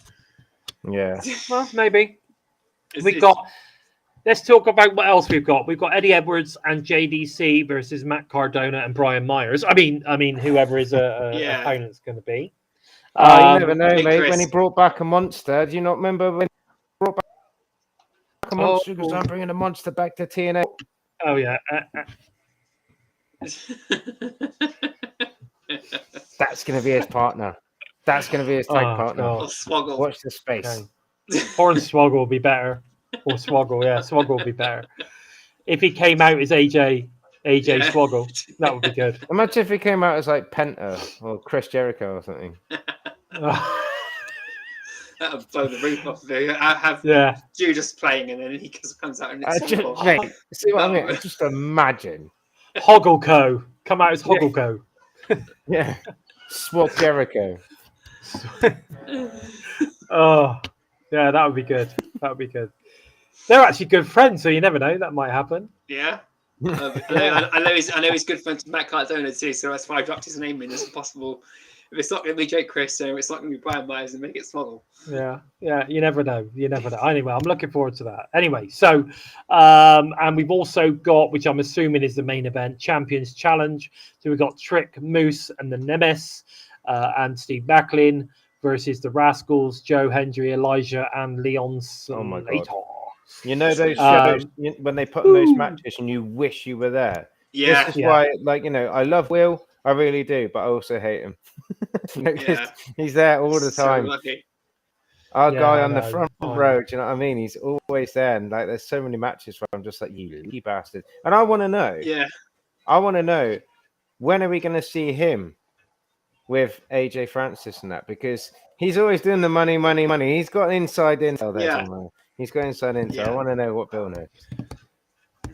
Speaker 3: Yeah.
Speaker 1: Well, maybe. Let's talk about what else we've got. We've got Eddie Edwards and JDC versus Matt Cardona and Brian Myers. I mean, whoever his opponent's going to be.
Speaker 3: You never know, mate. When he brought back a monster, do you not remember when he brought back a monster? Because I'm bringing a monster back to TNA.
Speaker 1: Oh yeah.
Speaker 3: That's going to be his partner. That's going to be his tag partner.
Speaker 2: Swoggle.
Speaker 3: Watch the space.
Speaker 1: Okay. Hornswoggle will be better. Or Swoggle, yeah. Swoggle would be better. If he came out as AJ Swoggle, that would be good.
Speaker 3: Imagine if he came out as like Penta or Chris Jericho or something.
Speaker 2: That would blow the roof off. I have Judas playing, and then he just comes out and it's
Speaker 3: mate, see what I mean? Just imagine.
Speaker 1: Hoggleco. Come out as Hoggleco.
Speaker 3: Yeah. Swap Jericho.
Speaker 1: Oh, yeah, that would be good. That would be good. They're actually good friends, so you never know. That might happen.
Speaker 2: Yeah. I know he's good friends with Matt Cardona too, so that's why I dropped his name in as possible. If it's not going to be Jake Chris, so it's not going to be Brian Myers, and make it Smoggle.
Speaker 1: Yeah, you never know. You never know. Anyway, I'm looking forward to that. Anyway, so and we've also got, which I'm assuming is the main event, Champions Challenge. So we've got Trick, Moose, and the Nemesis, and Steve Macklin versus the Rascals, Joe Hendry, Elijah, and Leon Slater.
Speaker 3: Oh my God. You know those shows when they put on those matches and you wish you were there.
Speaker 2: Yeah.
Speaker 3: This is why, like, you know, I love Will, I really do, but I also hate him. He's there all the time.
Speaker 2: So
Speaker 3: Our guy on the front row, do you know what I mean? He's always there, and like, there's so many matches where I'm just like, you bastard. And I want to know.
Speaker 2: Yeah.
Speaker 3: I want to know, when are we going to see him with AJ Francis and that? Because he's always doing the money. He's got inside intel there somewhere. He's got inside intel. I want to know what Bill knows.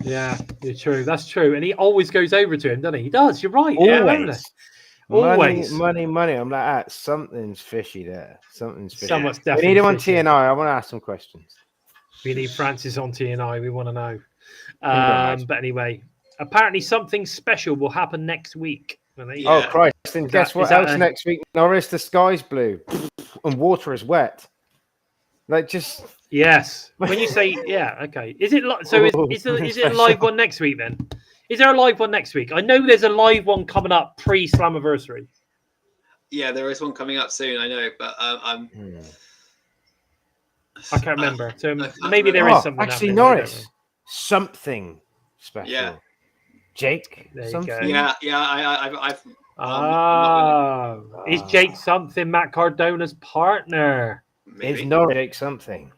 Speaker 1: Yeah, you're true. That's true. And he always goes over to him, doesn't he? He does. You're right.
Speaker 3: Always.
Speaker 1: Always.
Speaker 3: Money. I'm like, something's fishy there. Something's fishy.
Speaker 1: Someone's definitely
Speaker 3: we need him on
Speaker 1: fishy.
Speaker 3: TNI. I want to ask some questions.
Speaker 1: We need Francis on TNI. We want to know. But anyway, apparently something special will happen next week.
Speaker 3: Oh, Christ. And guess what else next week? Norris, the sky's blue and water is wet. Like, just...
Speaker 1: Yes. When you say, okay. Is it so? Is it a live one next week then? Is there a live one next week? I know there's a live one coming up pre-Slammiversary.
Speaker 2: Yeah, there is one coming up soon. I know, but I
Speaker 1: can't remember. So maybe there is something.
Speaker 3: Actually, Norris, something special.
Speaker 2: Yeah.
Speaker 3: Jake.
Speaker 1: There you
Speaker 3: something.
Speaker 1: go.
Speaker 2: Yeah.
Speaker 1: Is Jake something? Matt Cardona's partner.
Speaker 3: Is Norris Jake something?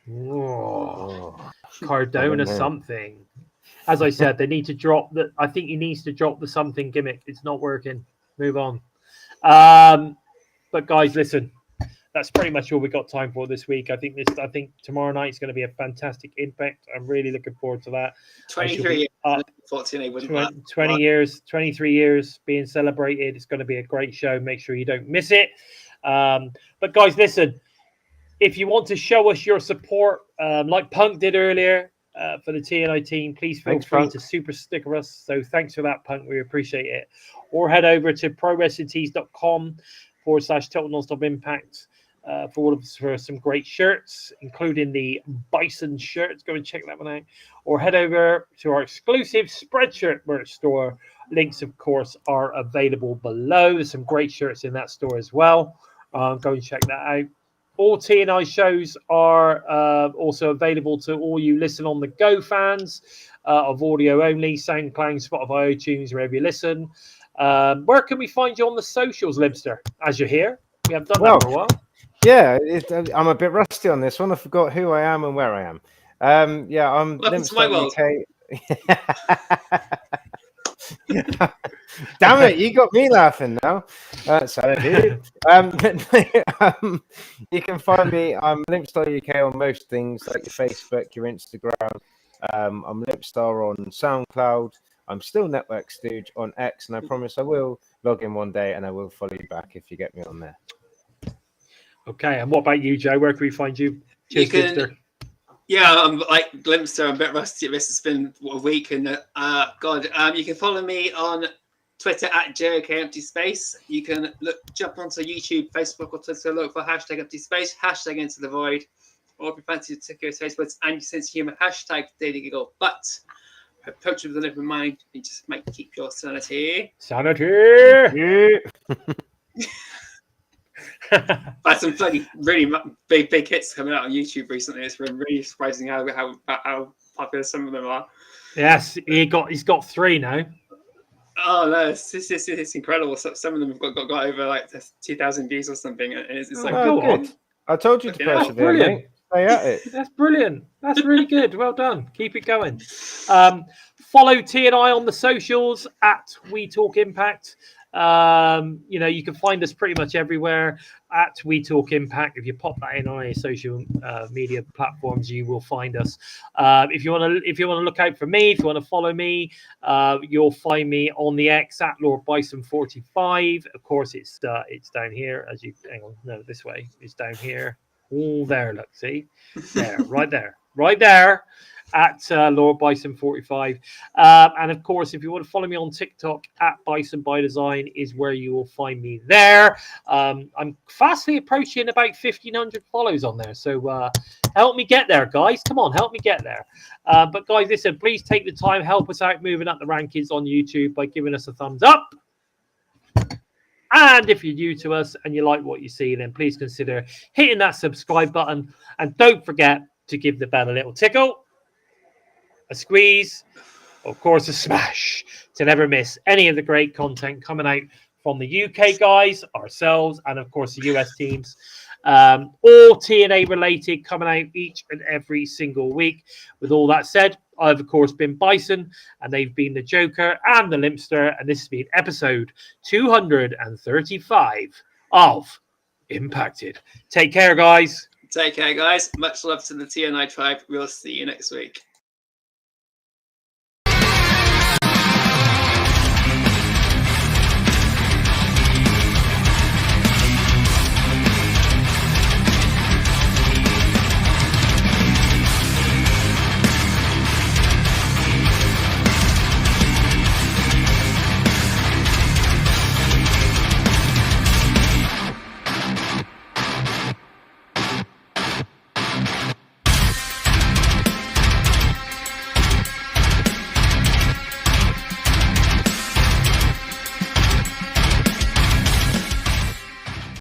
Speaker 1: Whoa. Cardona something. As I said, they need to drop the. I think he needs to drop the something gimmick. It's not working. Move on. But guys, listen. That's pretty much all we got time for this week. I think tomorrow night is going to be a fantastic Impact. I'm really looking forward to that.
Speaker 2: 23 years.
Speaker 1: 20 years, 23 years being celebrated. It's going to be a great show. Make sure you don't miss it. But guys, listen. If you want to show us your support, like Punk did earlier for the TNI team, please feel free to super sticker us. So thanks for that, Punk. We appreciate it. Or head over to prowrestlingtees.com/Total Nonstop Impact for some great shirts, including the Bison shirts. Go and check that one out. Or head over to our exclusive Spreadshirt merch store. Links, of course, are available below. There's some great shirts in that store as well. Go and check that out. All TNI shows are also available to all you Listen on the Go fans of audio only, SoundCloud, Spotify, iTunes, wherever you listen. Where can we find you on the socials, Limpster? As you're here, we haven't done that for a while.
Speaker 3: Yeah, I'm a bit rusty on this one. I forgot who I am and where I am. I'm LimpstarUK. Damn it, you got me laughing now. You can find me. I'm LimpstarUK on most things, like your Facebook, your Instagram. I'm Limpstar on SoundCloud. I'm still Network Stooge on X, and I promise I will log in one day and I will follow you back if you get me on there.
Speaker 1: Okay, and what about you, Joe? Where can we find you? Cheers, Limpster.
Speaker 2: Yeah, I'm like Limpster. I'm a bit rusty at this. It's been a week, and you can follow me on Twitter at JOKEmptySpace. You can jump onto YouTube, Facebook, or Twitter, look for #EmptySpace, #IntoTheVoid, or if you fancy to take your taste buds and your sense of humor, #DailyGiggle. But approach it with an open mind and just keep your sanity.
Speaker 1: Sanity.
Speaker 2: Had some really big hits coming out on YouTube recently. It's been really surprising how popular some of them are.
Speaker 1: Yes, he's got 3 now.
Speaker 2: Oh no, it's incredible. Some of them have got over like 2,000 views or something. It's like,
Speaker 3: good. I told you to persevere, mate. stay at it.
Speaker 1: That's brilliant. That's really good. Well done. Keep it going. Follow TNI on the socials at We Talk Impact. You know, you can find us pretty much everywhere at We Talk Impact. If you pop that in on any social media platforms, you will find us. If you want to look out for me, if you want to follow me, you'll find me on the X at Lord Bison 45. Of course, it's down here. As you hang on, no, this way. It's down here. All there. Look, see there, right there. At Lord Bison 45. And of course, if you want to follow me on TikTok, at Bison by Design is where you will find me there. I'm fastly approaching about 1,500 follows on there. So help me get there, guys. Come on, help me get there. But guys, listen, please take the time, help us out moving up the rankings on YouTube by giving us a thumbs up. And if you're new to us and you like what you see, then please consider hitting that subscribe button. And don't forget to give the bell a little tickle, a squeeze, of course, a smash to never miss any of the great content coming out from the UK guys, ourselves, and of course the US teams. All TNA related coming out each and every single week. With all that said, I've of course been Bison, and they've been the Joker and the Limpster, and this has been episode 235 of Impacted. Take care, guys.
Speaker 2: Take care, guys. Much love to the TNI tribe. We'll see you next week.